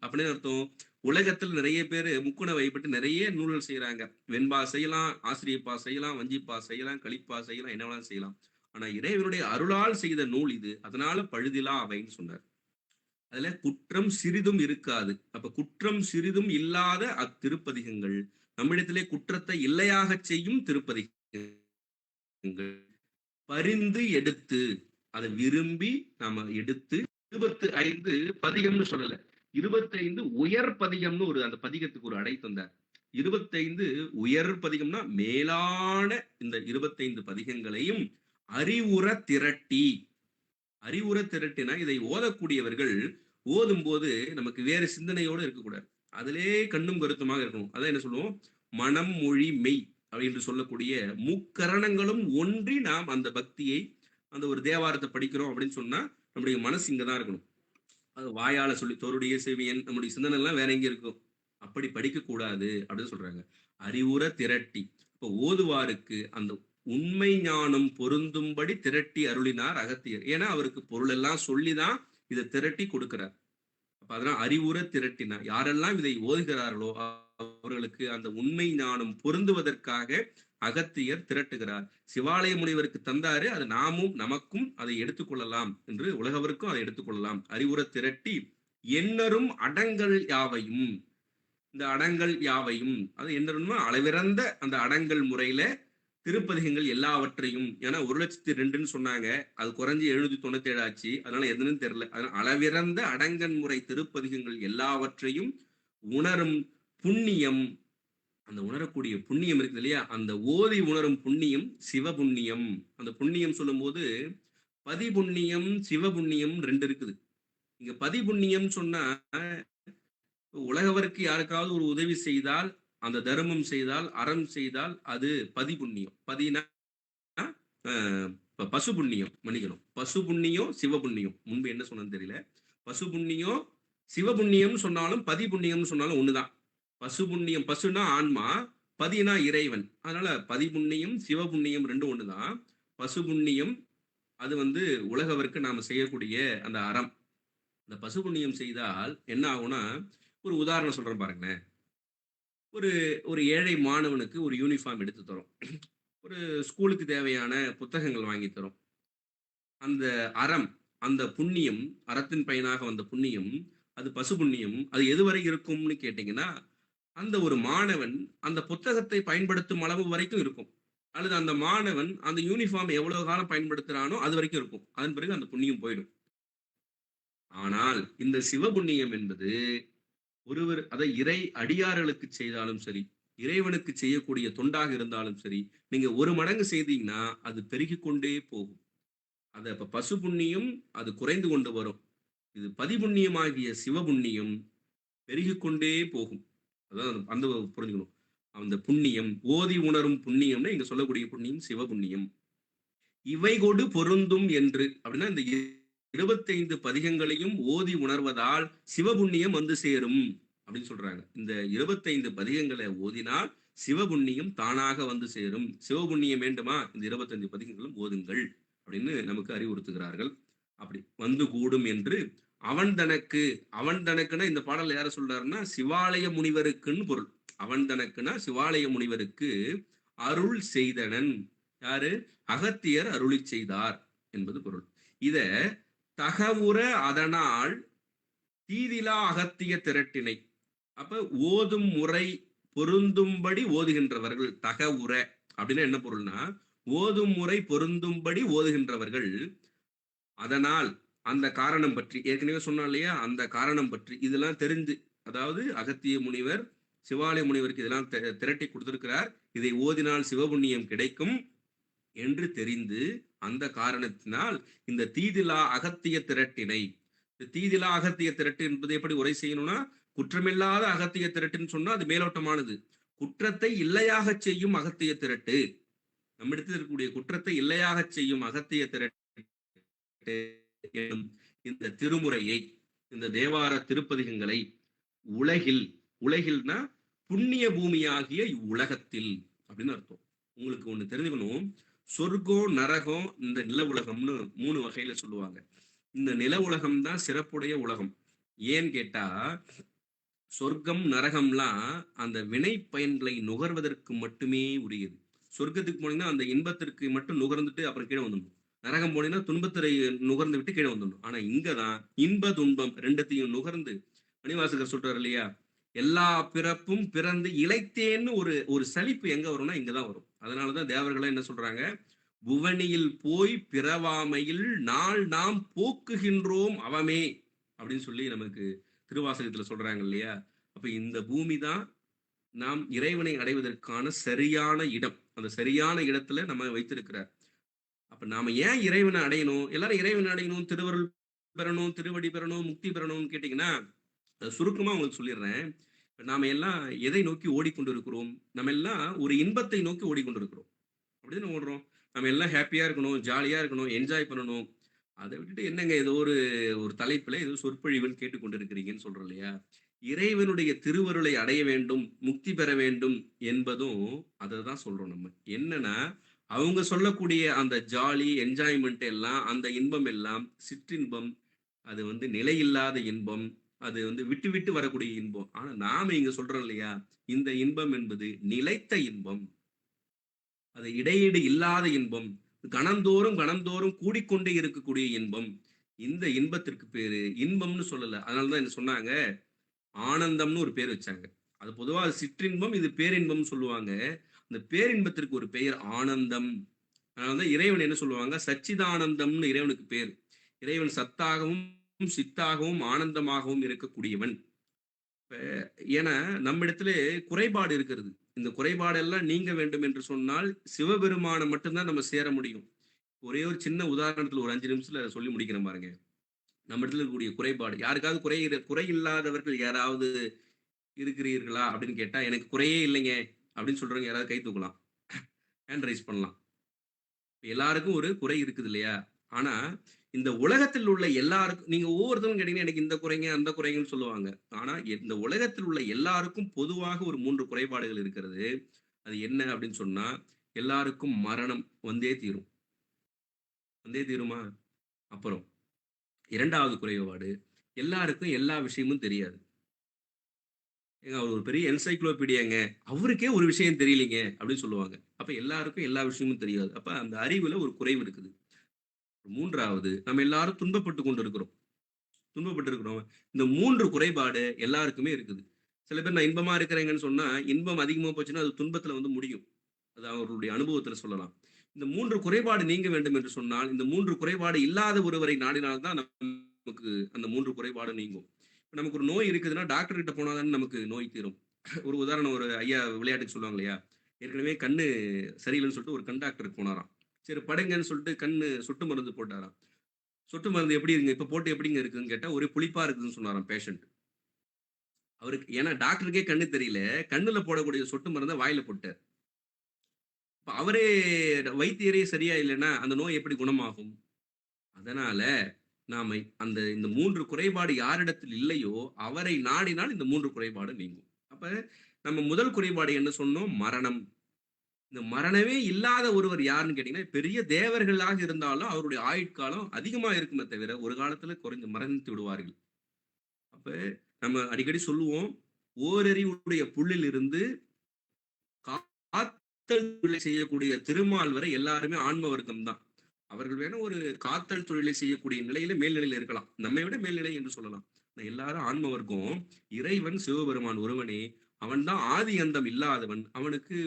அப்படின்னு அர்த்தம். உலகத்தில் நிறைய பேர் முக்குண வயப்பட்டு நிறைய நூல்கள் செய்யறாங்க. வெண்பா செய்யலாம், ஆசிரியப்பா செய்யலாம், வஞ்சிப்பா செய்யலாம், களிப்பா செய்யலாம், என்ன வேணாலும் செய்யலாம். ஆனா இறைவனுடைய அருளால் செய்த நூல் இது. அதனால பழுதிலா அவைன்னு சொன்னார். அதுல குற்றம் சிறிதும் இருக்காது. அப்ப குற்றம் சிறிதும் இல்லாத அத்திருப்பதிகங்கள் நம்மிடத்திலே குற்றத்தை இல்லையாக செய்யும் திருப்பதிகங்கள். பரிந்து எடுத்து, அதை விரும்பி நாம எடுத்து 25 பதிகம்னு சொல்லல, 25 உயர் பதிகம்னு ஒரு அந்த பதிகத்துக்கு ஒரு அடை தந்தார். 25 உயர் பதிகம்னா மேலான இந்த 25 பதிகங்களையும் அறிவுற திரட்டி, அறிவுற திரட்டினா இதை ஓதக்கூடியவர்கள் ஓதும்போது நமக்கு வேற சிந்தனையோடு இருக்கக்கூடாது. அதிலே கண்ணும் கருத்துமாக இருக்கணும். அதான் என்ன சொல்லுவோம், மனம் மொழி மெய் அப்படின்னு சொல்லக்கூடிய முக்கரணங்களும் ஒன்றி நாம் அந்த பக்தியை, அந்த ஒரு தேவாரத்தை படிக்கிறோம் அப்படின்னு சொன்னா நம்முடைய மனசு இங்கதான் இருக்கணும். அது வாயால சொல்லி தோருடைய செவியன் நம்முடைய சிந்தனை எல்லாம் வேற எங்க இருக்கும். அப்படி படிக்க கூடாது அப்படின்னு சொல்றாங்க. அறிவுற திரட்டி. இப்ப ஓதுவாருக்கு அந்த உண்மை ஞானம் பொருந்தும்படி திரட்டி அருளினார் அகத்தியர். ஏன்னா அவருக்கு பொருள் எல்லாம் சொல்லிதான் இதை திரட்டி கொடுக்கிறார். அப்ப அதெல்லாம் அறிவுற திரட்டினார். யாரெல்லாம் இதை ஓதுகிறார்களோ அவர்களுக்கு அந்த உண்மை ஞானம் பொருந்துவதற்காக அகத்தியர் திரட்டுகிறார். சிவாலய முனிவருக்கு தந்தாரு, அது நாமும் நமக்கும் அதை எடுத்துக்கொள்ளலாம் என்று உலகவருக்கும் அதை எடுத்துக்கொள்ளலாம். அறிவுற திரட்டி எண்ணரும் அடங்கல் யாவையும், இந்த அடங்கல் யாவையும் அது என்ன அளவிறந்த அந்த அடங்கல் முறையில திருப்பதிகங்கள் எல்லாவற்றையும், ஏன்னா 1,02,000 சொன்னாங்க, அது குறைஞ்சி 797 ஆச்சு. அதனால எதுன்னு தெரியல. அதனால அளவிறந்த அடங்கன் முறை திருப்பதிகங்கள் எல்லாவற்றையும் உணரும் புண்ணியம், அந்த உணரக்கூடிய புண்ணியம் இருக்குது இல்லையா, அந்த ஓதி உணரும் புண்ணியம் சிவபுண்ணியம். அந்த புண்ணியம் சொல்லும் போது பதிபுண்ணியம் சிவபுண்ணியம் 2 இருக்குது. இங்க பதிபுண்ணியம் சொன்னா உலகவருக்கு யாருக்காவது ஒரு உதவி செய்தால், அந்த தர்மம் செய்தால், அறம் செய்தால் அது பதிபுண்ணியம். பதினா பசு புண்ணியம், மன்னிக்கணும். பசு புண்ணியம் சிவபுண்ணியம். முன்பு என்ன சொன்னு தெரியல. பசு புண்ணியம் சிவபுண்ணியம் சொன்னாலும் பதிபுண்ணியம் சொன்னாலும் ஒண்ணுதான். பசு புண்ணியம், பசுனா ஆன்மா, பதினா இறைவன். அதனால பதிபுண்ணியம் சிவபுண்ணியம் 2 ஒண்ணுதான். பசு புண்ணியம் அது உலகவருக்கு நாம செய்யக்கூடிய அந்த அறம். இந்த பசு புண்ணியம் செய்தால் என்ன ஆகும்னா, ஒரு உதாரணம் சொல்றேன் பாருங்களேன். ஒரு ஒரு ஏழை மாணவனுக்கு ஒரு யூனிஃபார்ம் எடுத்து தரோம். ஒரு ஸ்கூலுக்கு தேவையான புத்தகங்கள் வாங்கி தரோம். அந்த அறம், அந்த புண்ணியம், அறத்தின் பயனாக வந்த புண்ணியம், அது பசு புண்ணியம். அது எதுவரை இருக்கும்னு கேட்டீங்கன்னா, அந்த ஒரு மாணவன் அந்த புத்தகத்தை பயன்படுத்தும் அளவு வரைக்கும் இருக்கும். அல்லது அந்த மாணவன் அந்த யூனிஃபார்ம் எவ்வளவு காலம் பயன்படுத்துறானோ அது வரைக்கும் இருக்கும். அதன் பிறகு அந்த புண்ணியம் போயிடும். ஆனால் இந்த சிவபுண்ணியம் என்பது ஒருவர் அதை இறை அடியார்களுக்கு செய்தாலும் சரி, இறைவனுக்கு செய்யக்கூடிய தொண்டாக இருந்தாலும் சரி, நீங்க 1 மடங்கு செய்தீங்கன்னா அது பெருகிக் கொண்டே போகும். அது அப்ப பசு புண்ணியம் அது குறைந்து கொண்டு வரும். இது பதிபுண்ணியமாகிய சிவபுண்ணியம் பெருகிக் கொண்டே போகும். அதான் அந்த புரிஞ்சுக்கணும். அந்த புண்ணியம் ஓதி உணரும் புண்ணியம்னு இங்க சொல்லக்கூடிய புண்ணியம் சிவபுண்ணியம். இவை கொடு பொருந்தும் என்று அப்படின்னா இந்த 25 பதிகங்களையும் ஓதி உணர்வதால் சிவபுண்ணியம் வந்து சேரும் அப்படின்னு சொல்றாங்க. இந்த 25 பதிகங்களை ஓதினால் சிவபுண்ணியம் தானாக வந்து சேரும். சிவபுண்ணியம் வேண்டுமா, இந்த 25 பதிகங்களும் ஓதுங்கள் அப்படின்னு நமக்கு அறிவுறுத்துகிறார்கள். அப்படி வந்து கூடும் என்று அவன் தனக்குன்னா இந்த பாடல் யார சொல்றாருன்னா சிவாலய முனிவருக்குன்னு பொருள். அவன் தனக்குன்னா சிவாலய முனிவருக்கு அருள் செய்தனன். யாரு? அகத்தியர் அருளி செய்தார் என்பது பொருள். இத தகவுற அதனால் தீதிலா அகத்திய திரட்டினை. அப்ப ஓதும் முறை பொருந்தும்படி ஓதுகின்றவர்கள். தகவுற அப்படின்னா என்ன பொருள்னா, ஓதும் முறை பொருந்தும்படி ஓதுகின்றவர்கள். அதனால் அந்த காரணம் பற்றி ஏற்கனவே சொன்னா இல்லையா, அந்த காரணம் பற்றி இதெல்லாம் தெரிந்து, அதாவது அகத்திய முனிவர் சிவாலய முனிவருக்கு இதெல்லாம் திரட்டி கொடுத்திருக்கிறார், இதை ஓதினால் சிவபுண்ணியம் கிடைக்கும் என்று தெரிந்து, அந்த காரணத்தினால் இந்த தீதிலா அகத்திய திரட்டினை, தீதிலா அகத்திய திரட்டு என்பது எப்படி உரை செய்யணும்னா, குற்றமில்லாத அகத்திய திரட்டுன்னு சொன்னா அது மேலோட்டமானது. குற்றத்தை இல்லையாக செய்யும் அகத்திய திரட்டு, நம்மிடத்தில் இருக்கக்கூடிய குற்றத்தை இல்லையாக செய்யும் அகத்திய திரட்டு இந்த திருமுறையை, இந்த தேவார திருப்பதிகங்களை உலகில்னா புண்ணிய பூமியாகிய இவ்வுலகத்தில் அப்படின்னு அர்த்தம். உங்களுக்கு ஒண்ணு தெரிஞ்சுக்கணும், சொர்க்கம் நரகம் இந்த நில உலகம்னு 3 வகையில சொல்லுவாங்க. இந்த நில உலகம் தான் சிறப்புடைய உலகம். ஏன்னு கேட்டா, சொர்க்கம் நரகம்லாம் அந்த வினை பயன்களை நுகர்வதற்கு மட்டுமே உரியது. சொர்க்கத்துக்கு போனீங்கன்னா அந்த இன்பத்திற்கு மட்டும் நுகர்ந்துட்டு அப்புறம் கீழே வந்துடணும். நரகம் போனீங்கன்னா துன்பத்தை நுகர்ந்து விட்டு கீழே வந்துடணும். ஆனா இங்கதான் இன்ப துன்பம் 2த்தையும் நுகர்ந்து, மணிவாசகர் சொல்றாரு இல்லையா, எல்லா பிறப்பும் பிறந்து இளைத்தேன்னு ஒரு சலிப்பு எங்க வரும்னா இங்கதான் வரும். அதனாலதான் தேவர்கள் என்ன சொல்றாங்க, புவனியில் போய் பிறவாமையில் நாள் நாம் போக்குகின்றோம் அவமே அப்படின்னு சொல்லி நமக்கு திருவாசகத்துல சொல்றாங்க இல்லையா. அப்ப இந்த பூமி தான் நாம் இறைவனை அடைவதற்கான சரியான இடம். அந்த சரியான இடத்துல நம்ம வைத்திருக்கிறார். அப்ப நாம ஏன் இறைவனை அடையணும்? எல்லாரும் இறைவனை அடையணும், திருவருள் பெறணும், திருவடி பெறணும், முக்தி பெறணும்னு கேட்டீங்கன்னா, சுருக்கமா உங்களுக்கு சொல்லிடுறேன். நாம எல்லாம் எதை நோக்கி ஓடிக்கொண்டிருக்கிறோம்? நம்ம எல்லாம் ஒரு இன்பத்தை நோக்கி ஓடிக்கொண்டிருக்கிறோம். அப்படிதானே ஓடுறோம். நம்ம எல்லாம் ஹேப்பியா இருக்கணும், ஜாலியா இருக்கணும், என்ஜாய் பண்ணணும். அத விட்டுட்டு என்னங்க ஏதோ ஒரு ஒரு தலைப்புல ஏதோ சொற்பொழிவுன்னு கேட்டுக்கொண்டிருக்கிறீங்கன்னு சொல்றோம் இல்லையா? இறைவனுடைய திருவருளை அடைய வேண்டும், முக்தி பெற வேண்டும் என்பதும் அததான் சொல்றோம் நம்ம. என்னன்னா, அவங்க சொல்லக்கூடிய அந்த ஜாலி, என்ஜாய்மென்ட் எல்லாம், அந்த இன்பம் எல்லாம் சிற்றின்பம். அது நிலையில்லாத இன்பம். அது விட்டு விட்டு வரக்கூடிய இன்பம். ஆனா நாம இங்க சொல்றோம் இல்லையா? இந்த இன்பம் என்பது நிலைத்த இன்பம். அது இடையீடு இல்லாத இன்பம். கணந்தோறும் கணந்தோறும் கூடிக்கொண்டே இருக்கக்கூடிய இன்பம். இந்த இன்பத்திற்கு பேரு இன்பம்னு சொல்லல. அதனால தான் என்ன சொன்னாங்க, ஆனந்தம்னு ஒரு பேர் வச்சாங்க. அது பொதுவா அது சிற்றின்பம், இது பேரின்பம்னு சொல்லுவாங்க. அந்த பேரின்பத்திற்கு ஒரு பெயர் ஆனந்தம். அதனால தான் இறைவன் என்ன சொல்லுவாங்க, சச்சிதானந்தம்னு இறைவனுக்கு பேர். இறைவன் சத்தாகவும், சித்தாகவும், ஆனந்தமாகவும் இருக்கக்கூடியவன். இப்ப ஏன்னா நம்மிடத்திலே குறைபாடு இருக்கிறது. இந்த குறைபாடெல்லாம் நீங்க வேண்டும் என்று சொன்னால், சிவபெருமான மட்டும் தான் நம்ம சேர முடியும். ஒரே ஒரு சின்ன உதாரணத்துல ஒரு 5 நிமிஷத்துல சொல்லி முடிக்கிறேன் பாருங்க. நம்மிடத்துல இருக்கக்கூடிய குறைபாடு. யாருக்காவது குறை இல்லாதவர்கள் யாராவது இருக்கிறீர்களா? அப்படின்னு கேட்டா, எனக்கு குறையே இல்லைங்க அப்படின்னு சொல்றவங்க யாராவது கை தூக்கலாம். ஹேண்ட் ரைஸ் பண்ணலாம். எல்லாருக்கும் ஒரு குறை இருக்குது இல்லையா? ஆனா, இந்த உலகத்தில் உள்ள எல்லாருக்கும் நீங்க ஒவ்வொருத்தரும் கேட்டீங்கன்னா, எனக்கு இந்த குறைங்க, அந்த குறைங்கன்னு சொல்லுவாங்க. ஆனா, இந்த உலகத்தில் உள்ள எல்லாருக்கும் பொதுவாக ஒரு 3 குறைபாடுகள் இருக்கிறது. அது என்ன அப்படின்னு சொன்னா, எல்லாருக்கும் மரணம் வந்தே தீரும். வந்தே தீருமா? அப்புறம் 2வது குறைபாடு, எல்லாருக்கும் எல்லா விஷயமும் தெரியாது. ஏங்க அவர் ஒரு பெரிய என்சைக்ளோபீடியாங்க. அவருக்கே ஒரு விஷயம் தெரியலீங்க அப்படின்னு சொல்லுவாங்க. அப்ப எல்லாருக்கும் எல்லா விஷயமும் தெரியாது. அப்ப அந்த அறிவுல ஒரு குறைவு இருக்குது. 3வது நம்ம எல்லாரும் துன்பப்பட்டு கொண்டிருக்கிறோம். துன்பப்பட்டு இருக்கிறோம். இந்த 3 குறைபாடு எல்லாருக்குமே இருக்குது. சில பேர் நான் இன்பமா இருக்கிறேங்கன்னு சொன்னா, இன்பம் அதிகமா போச்சுன்னா, அது துன்பத்துல முடியும். அது அவர்களுடைய அனுபவத்துல சொல்லலாம். இந்த 3 குறைபாடு நீங்க வேண்டும் என்று சொன்னால், இந்த 3 குறைபாடு இல்லாத ஒருவரை நாடினால் தான் நமக்கு அந்த 3 குறைபாடு நீங்கும். இப்ப நமக்கு ஒரு நோய் இருக்குதுன்னா, டாக்டர் கிட்ட போனா தானே நமக்கு நோய் தீரும். ஒரு உதாரணம் ஒரு ஐயா விளையாட்டுக்கு சொல்லுவாங்க இல்லையா? ஏற்கனவே கண்ணு சரியில்லன்னு சொல்லிட்டு ஒரு கண் டாக்டருக்கு போனாராம். சரி படுங்கன்னு சொல்லிட்டு கண்ணு சொட்டு மருந்து போட்டாராம். சொட்டு மருந்து எப்படி இருக்குங்க? இப்ப போட்டு எப்படிங்க இருக்குன்னு கேட்டா, ஒரே புளிப்பா இருக்குதுன்னு சொன்னாராம் பேஷண்ட். அவருக்கு ஏன்னா டாக்டருக்கே கண்ணு தெரியல. கண்ணுல போடக்கூடிய சொட்டு மருந்த வாயில போட்டார். இப்ப அவரே வைத்தியரே சரியா இல்லன்னா, அந்த நோய் எப்படி குணமாகும்? அதனால நாம இந்த 3 குறைபாடு யாரிடத்தில் இல்லையோ, அவரை நாடினால் இந்த 3 குறைபாடு நீங்கும். அப்ப நம்ம முதல் குறைபாடு என்ன சொன்னோம்? மரணம். இந்த மரணமே இல்லாத ஒருவர் யாருன்னு கேட்டீங்கன்னா, பெரிய தேவர்களாக இருந்தாலும் அவருடைய ஆயுட்காலம் அதிகமா இருக்குமே தவிர, ஒரு காலத்துல குறைந்து மரணித்து விடுவார்கள். அப்ப நம்ம அடிக்கடி சொல்லுவோம், ஓரறிவுடைய புல்லில் இருந்து காத்தல் தொழிலை செய்யக்கூடிய திருமால் வரை எல்லாருமே ஆன்ம வர்க்கம் தான். அவர்கள் வேணா ஒரு காத்தல் தொழிலை செய்யக்கூடிய நிலையில மேல்நிலையில இருக்கலாம். நம்மை விட மேல்நிலை என்று சொல்லலாம். எல்லாரும் ஆன்ம வர்க்கம். இறைவன் சிவபெருமான் ஒருவனே. அவன் தான் ஆதி அந்தம் இல்லாதவன். அவனுக்கு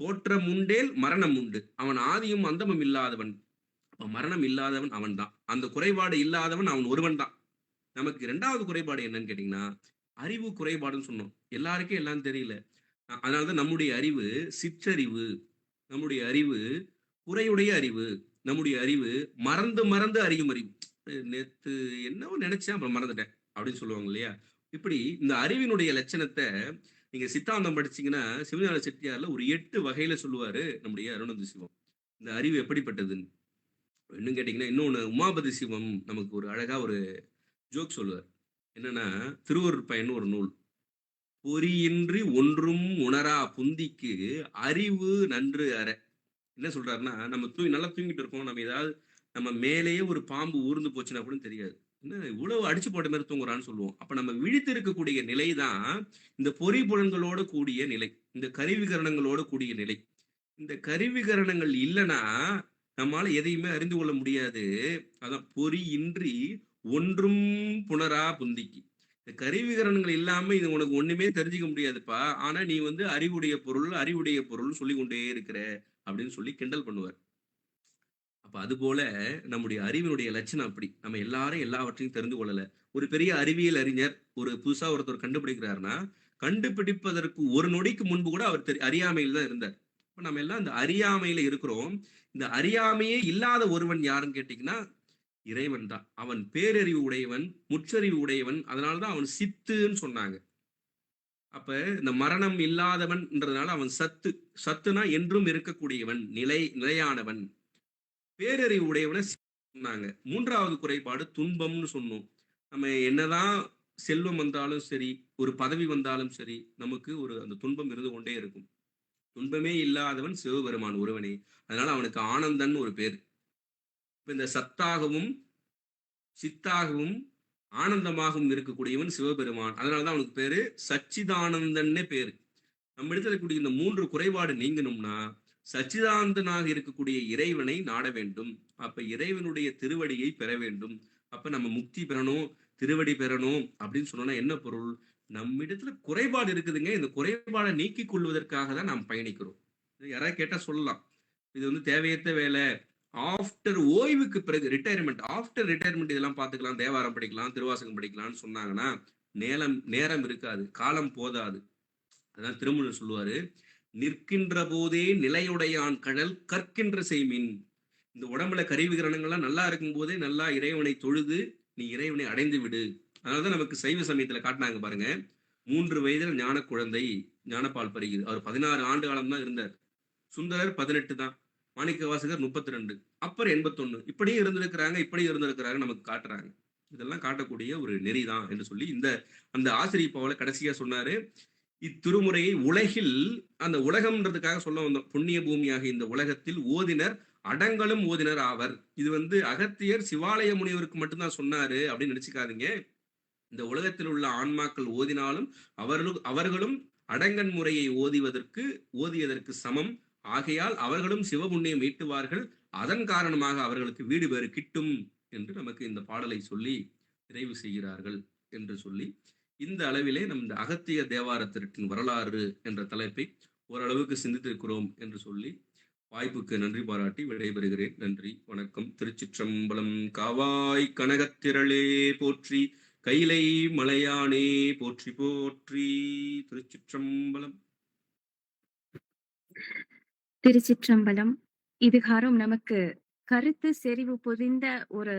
தோற்றம் உண்டேல் மரணம் உண்டு. அவன் ஆதியும் அந்தமும் இல்லாதவன். அப்ப மரணம் இல்லாதவன் அவன் தான். அந்த குறைபாடு இல்லாதவன் அவன் ஒருவன் தான். நமக்கு 2வது குறைபாடு என்னன்னு கேட்டீங்கன்னா, அறிவு குறைபாடுன்னு சொன்னோம். எல்லாருக்கும் எல்லாம் தெரியல. அதனாலதான் நம்முடைய அறிவு சிற்றறிவு. நம்முடைய அறிவு குறையுடைய அறிவு. நம்முடைய அறிவு மறந்து மறந்து அறியும் அறிவு. நேத்து என்னவோ நினைச்சேன் அப்புறம் மறந்துட்டேன் அப்படின்னு சொல்லுவாங்க இல்லையா? இப்படி இந்த அறிவினுடைய லட்சணத்த நீங்க சித்தாந்தம் படிச்சீங்கன்னா, சிவஞான செட்டியார்ல ஒரு 8 வகையில சொல்லுவாரு நம்முடைய அருணந்தி சிவம். இந்த அறிவு எப்படிப்பட்டதுன்னு. இன்னும் கேட்டீங்கன்னா, இன்னொன்னு உமாபதி சிவம் நமக்கு ஒரு அழகா ஒரு ஜோக் சொல்லுவார். என்னன்னா, திருவருட்பயன்னு ஒரு நூல். பொறியின்றி ஒன்றும் உணரா புந்திக்கு அறிவு நன்று அற. என்ன சொல்றாருன்னா, நம்ம நல்லா தூங்கிட்டு இருக்கோம். நம்ம மேலேயே ஒரு பாம்பு ஊர்ந்து போச்சுன்னா கூட தெரியாது. என்ன இவ்வளவு அடிச்சு போட்ட மாரி தூங்குறான்னு சொல்லுவோம். அப்ப நம்ம விழித்து இருக்கக்கூடிய நிலை தான் இந்த பொறிபுலன்களோட கூடிய நிலை. இந்த கருவிகரணங்களோட கூடிய நிலை. இந்த கருவிகரணங்கள் இல்லன்னா, நம்மால எதையுமே அறிந்து கொள்ள முடியாது. அதான் பொறியின்றி ஒன்றும் புணரா புந்திக்கு. இந்த கருவிகரணங்கள் இல்லாம இது உனக்கு ஒண்ணுமே தெரிஞ்சுக்க முடியாதுப்பா. ஆனா நீ அறிவுடைய பொருள், அறிவுடைய பொருள்னு சொல்லிக் கொண்டே இருக்கிற அப்படின்னு சொல்லி கிண்டல் பண்ணுவார். அப்ப அதுபோல நம்முடைய அறிவினுடைய லட்சணம் அப்படி. நம்ம எல்லாரும் எல்லாவற்றையும் தெரிந்து கொள்ளல. ஒரு பெரிய அறிவியல் அறிஞர் ஒரு புதுசா ஒருத்தர் கண்டுபிடிக்கிறாருன்னா, கண்டுபிடிப்பதற்கு ஒரு நொடிக்கு முன்பு கூட அவர் அறியாமையில் தான் இருந்தார். இப்ப நம்ம எல்லாம் இந்த அறியாமையில இருக்கிறோம். இந்த அறியாமையே இல்லாத ஒருவன் யாருன்னு கேட்டீங்கன்னா இறைவன் தான். அவன் பேரறிவு உடையவன், முற்றறிவு உடையவன். அதனாலதான் அவன் சித்துன்னு சொன்னாங்க. அப்ப இந்த மரணம் இல்லாதவன்ன்றதுனால அவன் சத்து. சத்துனா என்றும் இருக்கக்கூடியவன், நிலையானவன். பேரறிவு உடையவன சொன்னாங்க. 3வது குறைபாடு துன்பம்னு சொன்னோம். நம்ம என்னதான் செல்வம் வந்தாலும் சரி, ஒரு பதவி வந்தாலும் சரி, நமக்கு ஒரு அந்த துன்பம் இருந்து கொண்டே இருக்கும். துன்பமே இல்லாதவன் சிவபெருமான் ஒருவனே. அதனால அவனுக்கு ஆனந்தன் ஒரு பேர். இப்ப இந்த சத்தாகவும் சித்தாகவும் ஆனந்தமாகவும் இருக்கக்கூடியவன் சிவபெருமான். அதனாலதான் அவனுக்கு பேரு சச்சிதானந்தன்னே பேரு. நம்ம இடத்துல இருக்கக்கூடிய இந்த 3 குறைபாடு நீங்கணும்னா சச்சிதானந்தனாக இருக்கக்கூடிய இறைவனை நாட வேண்டும். அப்ப இறைவனுடைய திருவடியை பெற வேண்டும். அப்ப நம்ம முக்தி பெறணும், திருவடி பெறணும் அப்படின்னு சொன்னோம்னா என்ன பொருள்? நம்ம இடத்துல குறைபாடு இருக்குதுங்க. இந்த குறைபாடை நீக்கிக் கொள்வதற்காக தான் நாம் பயணிக்கிறோம். யாராவது கேட்டா சொல்லலாம், இது வந்து தேவையற்ற வேலை, ஆஃப்டர் ஓய்வுக்கு பிறகு ரிட்டையர்மெண்ட், ஆஃப்டர் ரிட்டையர்மெண்ட் இதெல்லாம் பார்த்துக்கலாம், தேவாரம் படிக்கலாம், திருவாசகம் படிக்கலாம்னு சொன்னாங்கன்னா நேரம் இருக்காது, காலம் போதாது. அதான் திருமூலர் சொல்லுவாரு, நிற்கின்ற போதே நிலையுடையான் கடல் கற்கின்ற செய்மின். இந்த உடம்புல கருவிகரணங்கள்லாம் நல்லா இருக்கும் போதே நல்லா இறைவனை தொழுது நீ இறைவனை அடைந்து விடு. அதனாலதான் நமக்கு சைவ சமயத்துல காட்டினாங்க பாருங்க, 3 வயதில் ஞான குழந்தை ஞானப்பால் பருகுது. அவர் 16 ஆண்டு காலம் தான் இருந்தார். சுந்தரர் 18 தான், மாணிக்க வாசகர் 32, அப்பர் 81. இப்படியும் இருந்திருக்கிறாங்க நமக்கு காட்டுறாங்க. இதெல்லாம் காட்டக்கூடிய ஒரு நெறிதான் என்று சொல்லி அந்த ஆசிரியர் பவுல கடைசியா சொன்னாரு, இத்திருமுறையை உலகில், அந்த உலகம்ன்றதுக்காக சொல்ல வந்தோம், புண்ணிய பூமியாக இந்த உலகத்தில் ஓதினர் அடங்கலும் ஓதினர் ஆவர். இது வந்து அகத்தியர் சிவாலய முனிவருக்கு மட்டும்தான் சொன்னாரு அப்படின்னு நினைச்சுக்காதீங்க. இந்த உலகத்தில் உள்ள ஆன்மாக்கள் ஓதினாலும் அவர்களும் அடங்கன் முறையை ஓதியதற்கு சமம். ஆகையால் அவர்களும் சிவபுண்ணியம் ஈட்டுவார்கள். அதன் காரணமாக அவர்களுக்கு வீடு பேறு கிட்டும் என்று நமக்கு இந்த பாடலை சொல்லி நிறைவு செய்கிறார்கள் என்று சொல்லி, இந்த அளவிலே நம் இந்த அகத்திய தேவாரத்திற்கின் வரலாறு என்ற தலைப்பை ஓரளவுக்கு சிந்தித்திருக்கிறோம் என்று சொல்லி வாய்ப்புக்கு நன்றி பாராட்டி விடைபெறுகிறேன். நன்றி, வணக்கம். திருச்சிற்றம்பலம். காவாய் கனகத்திரளே போற்றி, கைலை மலையானே போற்றி போற்றி. திருச்சிற்றம்பலம். திருச்சிற்றம்பலம். இதுகாரும் நமக்கு கருத்து செறிவு பொதிந்த ஒரு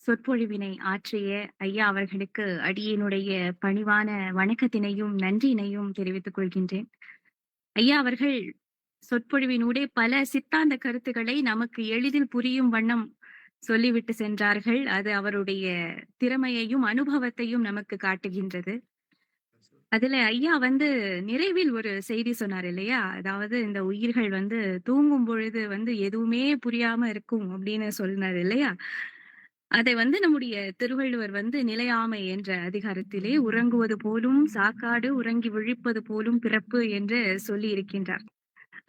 சொற்பொழிவினை ஆற்றிய ஐயா அவர்களுக்கு அடியேனுடைய பணிவான வணக்கத்தினையும் நன்றியினையும் தெரிவித்துக் கொள்கின்றேன். ஐயா அவர்கள் சொற்பொழிவினூடே பல சித்தாந்த கருத்துக்களை நமக்கு எளிதில் புரியும் வண்ணம் சொல்லிவிட்டு சென்றார்கள். அது அவருடைய திறமையையும் அனுபவத்தையும் நமக்கு காட்டுகின்றது. அதுல ஐயா வந்து நிறைவில் ஒரு செய்தி சொன்னார் இல்லையா? அதாவது இந்த உயிர்கள் வந்து தூங்கும் பொழுது வந்து எதுவுமே புரியாம இருக்கும் அப்படின்னு சொன்னார் இல்லையா? அதை வந்து நம்முடைய திருவள்ளுவர் வந்து நிலையாமை என்ற அதிகாரத்திலே உறங்குவது போலும் சாக்காடு, உறங்கி விழிப்பது போலும் பிறப்பு என்று சொல்லி இருக்கின்றார்.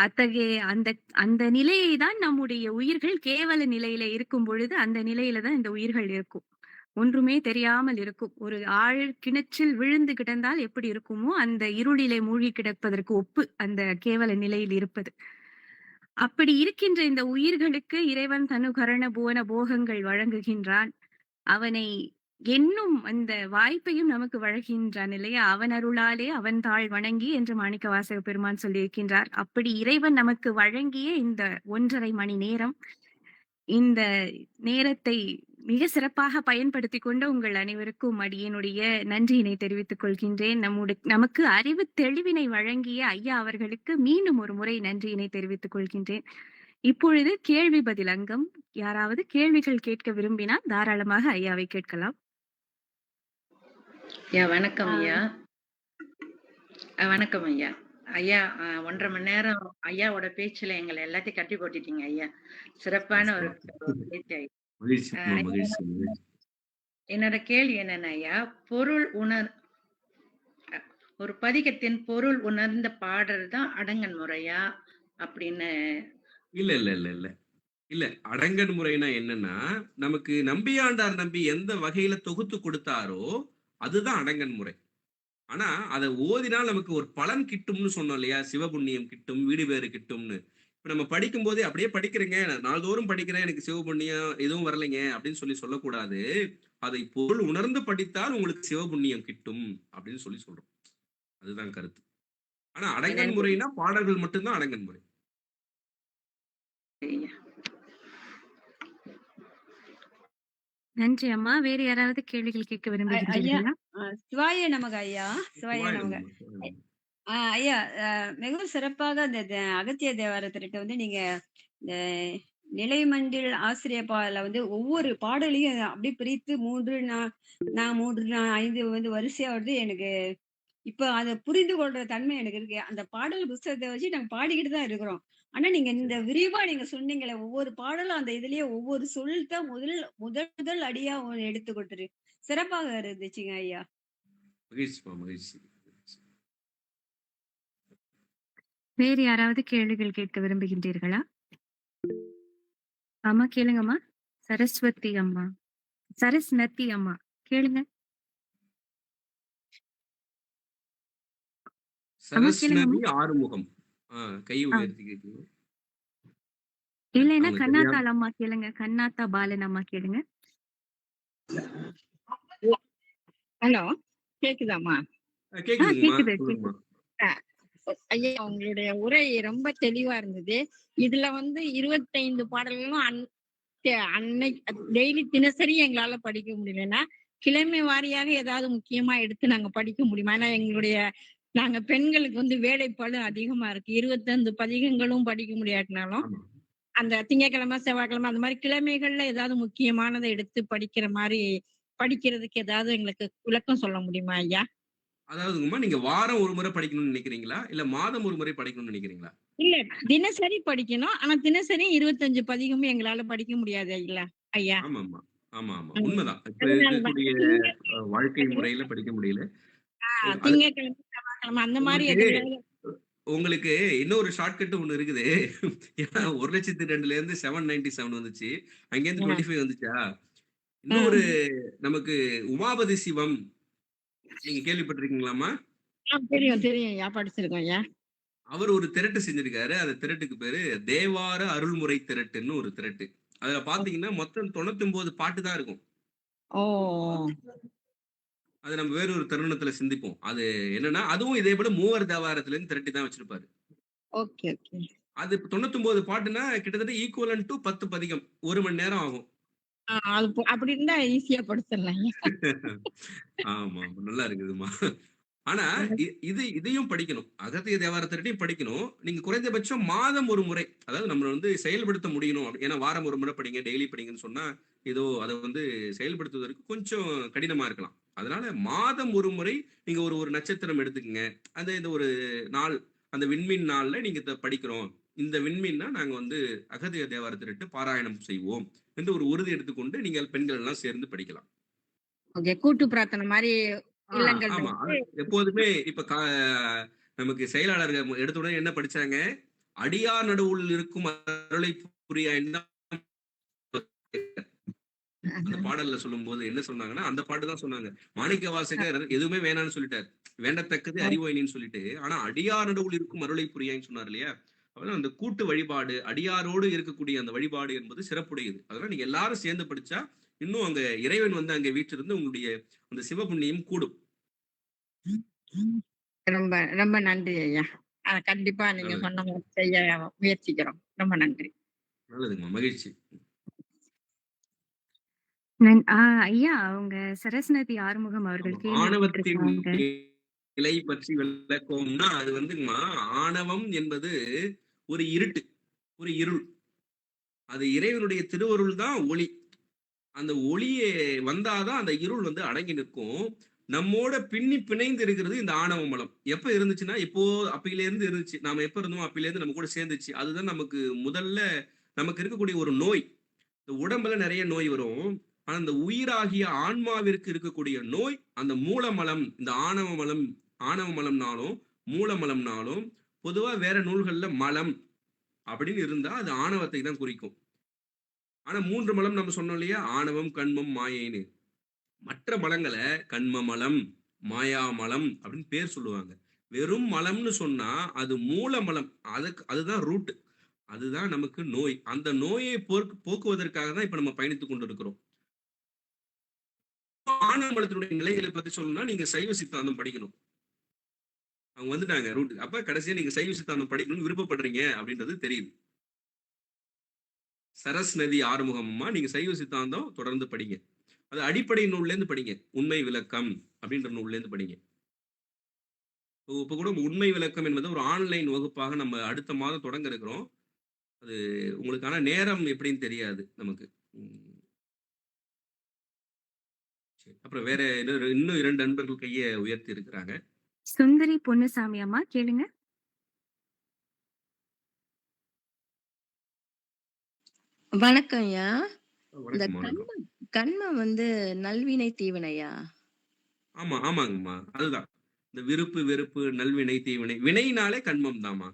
அத்தகைய அந்த அந்த நிலையை தான் நம்முடைய உயிர்கள் கேவல நிலையில இருக்கும் பொழுது அந்த நிலையில தான் இந்த உயிர்கள் இருக்கும். ஒன்றுமே தெரியாமல் இருக்கும். ஒரு ஆழ் கிணற்றில் விழுந்து கிடந்தால் எப்படி இருக்குமோ அந்த இருளிலே மூழ்கி கிடப்பதற்கு ஒப்பு அந்த கேவல நிலையில் இருப்பது. அப்படி இருக்கின்ற இந்த உயிர்களுக்கு இறைவன் தனுகரண புவன போகங்கள் வழங்குகின்றான். அவனை என்னும் அந்த வாய்ப்பையும் நமக்கு வழங்குகின்றான் இல்லையா? அவன் அருளாலே அவன் தாழ் வணங்கி என்று மாணிக்கவாசக பெருமான் சொல்லியிருக்கின்றார். அப்படி இறைவன் நமக்கு வழங்கிய இந்த 1½ மணி நேரம், இந்த நேரத்தை மிக சிறப்பாக பயன்படுத்தி கொண்ட உங்கள் அனைவருக்கும் அடியேனுடைய நன்றியினை தெரிவித்துக் கொள்கின்றேன். நமக்கு அறிவு தெளிவினை வழங்கிய ஐயா அவர்களுக்கு மீண்டும் ஒரு முறை நன்றியினை தெரிவித்துக் கொள்கின்றேன். இப்பொழுது கேள்வி பதில் அங்கம். யாராவது கேள்விகள் கேட்க விரும்பினால் தாராளமாக ஐயாவை கேட்கலாம். வணக்கம் ஐயா. வணக்கம் ஐயா. ஐயா 1½ மணி நேரம் ஐயாவோட பேச்சுல எங்களை எல்லாத்தையும் கட்டி போட்டுட்டீங்க ஐயா. சிறப்பான ஒரு பேச்சு. என்னோட கேள்வி என்னன்னா ஐயா, ஒரு பதிகத்தின் பொருள் உணர்ந்த பாடல் தான் அடங்கன் முறையா அப்படின்னு? இல்ல அடங்கன் முறைனா என்னன்னா, நமக்கு நம்பியாண்டார் நம்பி எந்த வகையில தொகுத்து கொடுத்தாரோ அதுதான் அடங்கன் முறை. ஆனா அதை ஓதினால் நமக்கு ஒரு பலன் கிட்டும்னு சொன்னோம் இல்லையா? சிவபுண்ணியம் கிட்டும், வீடு பேறு கிட்டும்னு. இப்ப நம்ம படிக்கும் போதே அப்படியே படிக்கிறேங்க, நாள்தோறும் படிக்கிறேன், எனக்கு சிவபுண்ணியம் எதுவும் வரலைங்க அப்படின்னு சொல்லக்கூடாது. அதை பொருள் உணர்ந்து படித்தால் உங்களுக்கு சிவபுண்ணியம் கிட்டும் அப்படின்னு சொல்றோம். அதுதான் கருத்து. ஆனா அடங்கல் என்னன்னு முறைனா பாடல்கள் மட்டும்தான் அடங்கல் முறை. ஐயா. நன்றி அம்மா. வேறு யாராவது கேள்விகள் கேட்க ஐயா விரும்புகின்றீர்களா? சிவாய நமக ஐயா. சிவாய சிவாய நமக. நமக. சிவாய நமக. ஐயா மிகவும் சிறப்பாக அந்த அகத்திய தேவாரத்திட்ட வந்து நீங்க இந்த நிலைமண்டில் ஆசிரியப்பால வந்து ஒவ்வொரு பாடலையும் அப்படியே பிரித்து 3 நான் 3 நான் 5 வந்து வரிசையா வருது எனக்கு இப்ப அத புரிந்து கொள்ற தன்மை எனக்கு இருக்கு. அந்த பாடல் புஸ்தகத்த வச்சு நாங்க பாடிக்கிட்டு தான் இருக்கிறோம். ஆனா நீங்க இந்த சரி. விரிவா நீங்க சொன்னீங்களே, ஒவ்வொரு பாடலும் அந்த இதுலயே ஒவ்வொரு சொல் தான் முதல் அடியா எடுத்து கொடுத்துரு. சிறப்பாக இருந்துச்சுங்க ஐயா. மகிழ்ச்சிமா, மகிழ்ச்சி. வேறு யாராவது கேள்விகள் கேட்க விரும்புகின்றீர்களா? அம்மா கேளுங்கம்மா. சரஸ்வதி அம்மா. சரஸ்நதி அம்மா. கேளுங்க. அம்மா சரஸ்நதி கேளுங்கம்மா. ஆறுமுகம். கையை ஆ. உயர்த்தி கேட்குங்க. இல்லைன்னா அவங்க தெரியாம கண்ணாத்தாள் அம்மா கேளுங்க. கண்ணாத்தா பாலன் அம்மா கேளுங்க. ஹலோ, கேக்குதாம்மா? கேக்குதுங்கம்மா. கேக்குது, சொல்லுங்கம்மா. கேக்குது. ஐயா, உங்களுடைய உரை ரொம்ப தெளிவா இருந்தது. இதுல வந்து 25 பாடல்களும் அன்னைக்கு டெய்லி தினசரி எங்களால படிக்க முடியலன்னா, கிழமை வாரியாக ஏதாவது முக்கியமா எடுத்து நாங்க படிக்க முடியுமா? ஏன்னா நாங்க பெண்களுக்கு வந்து வேலைப்பளு அதிகமா இருக்கு. 25 பதிகங்களும் படிக்க முடியாட்டினாலும், ஆமா. அந்த திங்கட்கிழமை, செவ்வாய்க்கிழமை அந்த மாதிரி கிழமைகள்ல ஏதாவது முக்கியமானதை எடுத்து படிக்கிறதுக்கு ஏதாவது எங்களுக்கு விளக்கம் சொல்ல முடியுமா ஐயா? அதாவதுங்கம்மா, நீங்க வாரம் ஒரு முறை படிக்கணும்னு நினைக்கிறீங்களா? இல்ல மாதம் ஒரு முறை படிக்கணும்னு நினைக்கிறீங்களா? இல்ல, தினசரி படிக்கணும். ஆனா தினசரி 25 பதிகமும் எங்களால படிக்க முடியாது இல்ல ஐயா. ஆமாமா. ஆமா, ஆமா. ம். உண்மைதான். இப்ப அதனாலதான் இருக்கக்கூடிய வாழ்க்கை முறையில படிக்க முடியல. அது திங்கட்கிழமை, செவ்வாய்க்கிழமை அந்த மாதிரி உங்களுக்கு எதுலயாவது உங்களுக்கு இன்னொரு ஷார்ட்கட் ஒண்ணு இருக்குது. ஏன்னா 1,02,000 இருந்து 797 வந்துச்சு. அங்கேருந்து 25 வந்துச்சா? இன்னொரு நமக்கு உமாபதி சிவம் நீங்க கேள்விப்பட்டிருக்கீங்களாம்மா? தெரியும் தெரியும் ஐயா, படிச்சிருக்கோம் ஐயா. அவர் ஒரு திரட்டு செஞ்சிருக்காரு. அந்த திரட்டுக்கு பேரு தேவார அருள்முறை திரட்டுன்னு ஒரு திரட்டு. அதுல பாத்தீங்கன்னா மொத்தம் 99 பாட்டு தான் இருக்கும். ஓ. அது நம்ம வேற ஒரு தருணத்துல சிந்திப்போம். அது என்னன்னா, அதுவும் இதே போல மூவர் தேவாரத்துல இருந்து திரட்டி தான் வச்சிருப்பாரு. Okay okay. அது 99 பாட்டுன்னா கிட்டத்தட்ட ஈக்குவலன்ட் டு 10 பதிகம். 1 மணி நேரம் ஆகும். அப்படி இருந்தா ஈஸியா படிச்சிடலாம் ஐயா. ஆமா. நல்லா இருக்குதும்மா. ஆனா இதையும் படிக்கணும். அகத்திய தேவார திரட்டையும் படிக்கணும். நீங்க குறைந்தபட்சம் மாதம் ஒரு முறை, அதாவது நம்மள வந்து செயல்படுத்த முடியணும். ஏன்னா வாரம் ஒரு முறை படிங்க, டெய்லி படிங்கன்னு சொன்னா, ஏதோ அத வந்து செயல்படுத்துவதற்கு கொஞ்சம் கடினமா இருக்கலாம். அதனால மாதம் ஒரு முறை நீங்க ஒரு நட்சத்திரம் எடுத்துக்கங்க. இந்த ஒரு நாள், அந்த விண்மீன் நாள்ல நீங்க படிக்கிறோம். இந்த விண்மீன்னா நாங்க வந்து அகத்திய தேவார திரட்டு பாராயணம் செய்வோம் என்று ஒரு உறுதி எடுத்துக்கொண்டு நீங்கள் பெண்கள் எல்லாம் சேர்ந்து படிக்கலாம். ஓகே, கூட்டு பிரார்த்தனை மாதிரி இல்லங்கள் ஆமா. அது எப்போதுமே இப்ப நமக்கு செயலாளர்கள் எடுத்த உடனே என்ன படிச்சாங்க? அடியார் நடுவுள் இருக்கும் அருளை புரியாய்ன்னு தான் அந்த பாடல்ல சொல்லும்போது என்ன சொன்னாங்கன்னா, அந்த பாட்டு தான் சொன்னாங்க. மாணிக்க வாசகர் எதுவுமே வேணாம்னு சொல்லிட்டார். வேண்டத்தக்கது அறிவோயினின்னு சொல்லிட்டு, ஆனா அடியார் நடுவுள் இருக்கும் அருளை புரியாய்ன்னு சொன்னார் இல்லையா? அதனால அந்த கூட்டு வழிபாடு, அடியாரோடு இருக்கக்கூடிய அந்த வழிபாடு என்பது சிறப்புடையது. அதனால நீங்க எல்லாரும் சேர்ந்து படிச்சா, இன்னும் அங்க இறைவன் வந்து அங்க வீற்றிருந்து உங்களுடைய அந்த சிவபுண்ணியம் கூடும். ரொம்ப ரொம்ப நன்றி ஐயா. கண்டிப்பா நீங்க சொன்ன மாதிரி செய்ய முயற்சிக்கிறோம். ரொம்ப நன்றி. நல்லதுங்கம்மா. மகிழ்ச்சி. ஐயா அவங்க சரஸ்நதி ஆறுமுகம் அவர்கள் கேள்வி ஆணவத்தின் கேட்டிருக்காங்க. நிலை பற்றி விளக்கம்னா அது வந்துங்கம்மா, ஆணவம் என்பது ஒரு இருட்டு, ஒரு இருள். அது இறைவனுடைய திருவருள் தான் ஒளி. அந்த ஒளியே வந்தாதான் அந்த இருள் வந்து அடங்கி நிற்கும். நம்மோட பின்னி பிணைந்து இருக்கிறது இந்த ஆணவ மலம். எப்ப இருந்துச்சுன்னா, இப்போ அப்பையில இருந்து இருந்துச்சு. நாம எப்ப இருந்தோமோ அப்பையில இருந்து நம்ம கூட சேர்ந்துச்சு. அதுதான் நமக்கு முதல்ல நமக்கு இருக்கக்கூடிய ஒரு நோய். இந்த உடம்புல நிறைய நோய் வரும். ஆனா அந்த உயிராகிய ஆன்மாவிற்கு இருக்கக்கூடிய நோய் அந்த மூலமலம், இந்த ஆணவ மலம்னாலும் மூலமலம்னாலும் பொதுவா வேற நூல்கள்ல மலம் அப்படின்னு இருந்தா அது ஆணவத்தை தான் குறிக்கும். ஆனா 3 மலம் நம்ம சொன்னோம் இல்லையா? ஆணவம், கண்மம், மாயைன்னு. மற்ற மலங்களை கண்ம மலம், மாயா மலம் அப்படின்னு பேர் சொல்லுவாங்க. வெறும் மலம்னு சொன்னா அது மூல மலம். அதுதான் ரூட். அதுதான் நமக்கு நோய். அந்த நோயை போக்குவதற்காக தான் இப்ப நம்ம பயணித்துக் கொண்டிருக்கிறோம். ஆணவ மலத்தினுடைய நிலைகளை பத்தி சொல்லணும்னா நீங்க சைவ சித்தாந்தம் படிக்கணும். அவங்க வந்துட்டாங்க ரூட். அப்ப கடைசியா நீங்க சைவ சித்தாந்தம் படிக்கணும்னு விருப்பப்படுறீங்க அப்படின்றது தெரியுது. சரஸ் நதி ஆறுமுகமா நீங்க சைவ சித்தாந்தம் தொடர்ந்து படிங்க. அது அடிப்படை நூல்ல இருந்து படிங்க. உண்மை விளக்கம் அப்படின்ற நூல்ல இருந்து படிங்க. இப்ப கூட உண்மை விளக்கம் என்பது ஒரு ஆன்லைன் வகுப்பாக நம்ம அடுத்த மாதம் தொடங்க இருக்கிறோம். அது உங்களுக்கான நேரம் எப்படின்னு தெரியாது நமக்கு. சரி. அப்புறம் வேற இன்னும் 2 நண்பர்கள் கையை உயர்த்தி இருக்கிறாங்க. சுந்தரி பொன்னுசாமி அம்மா கேளுங்க. வணக்கம் ஐயா. இந்த வணக்கம் வணக்கம். கண்மம் வந்து நல்வினை தீவினையா? ஆமாங்கம்மா. அதுதான். இந்த விருப்பு வெறுப்பு நல்வினை தீவினை வினைனாலே கண்மம் தாம்மா.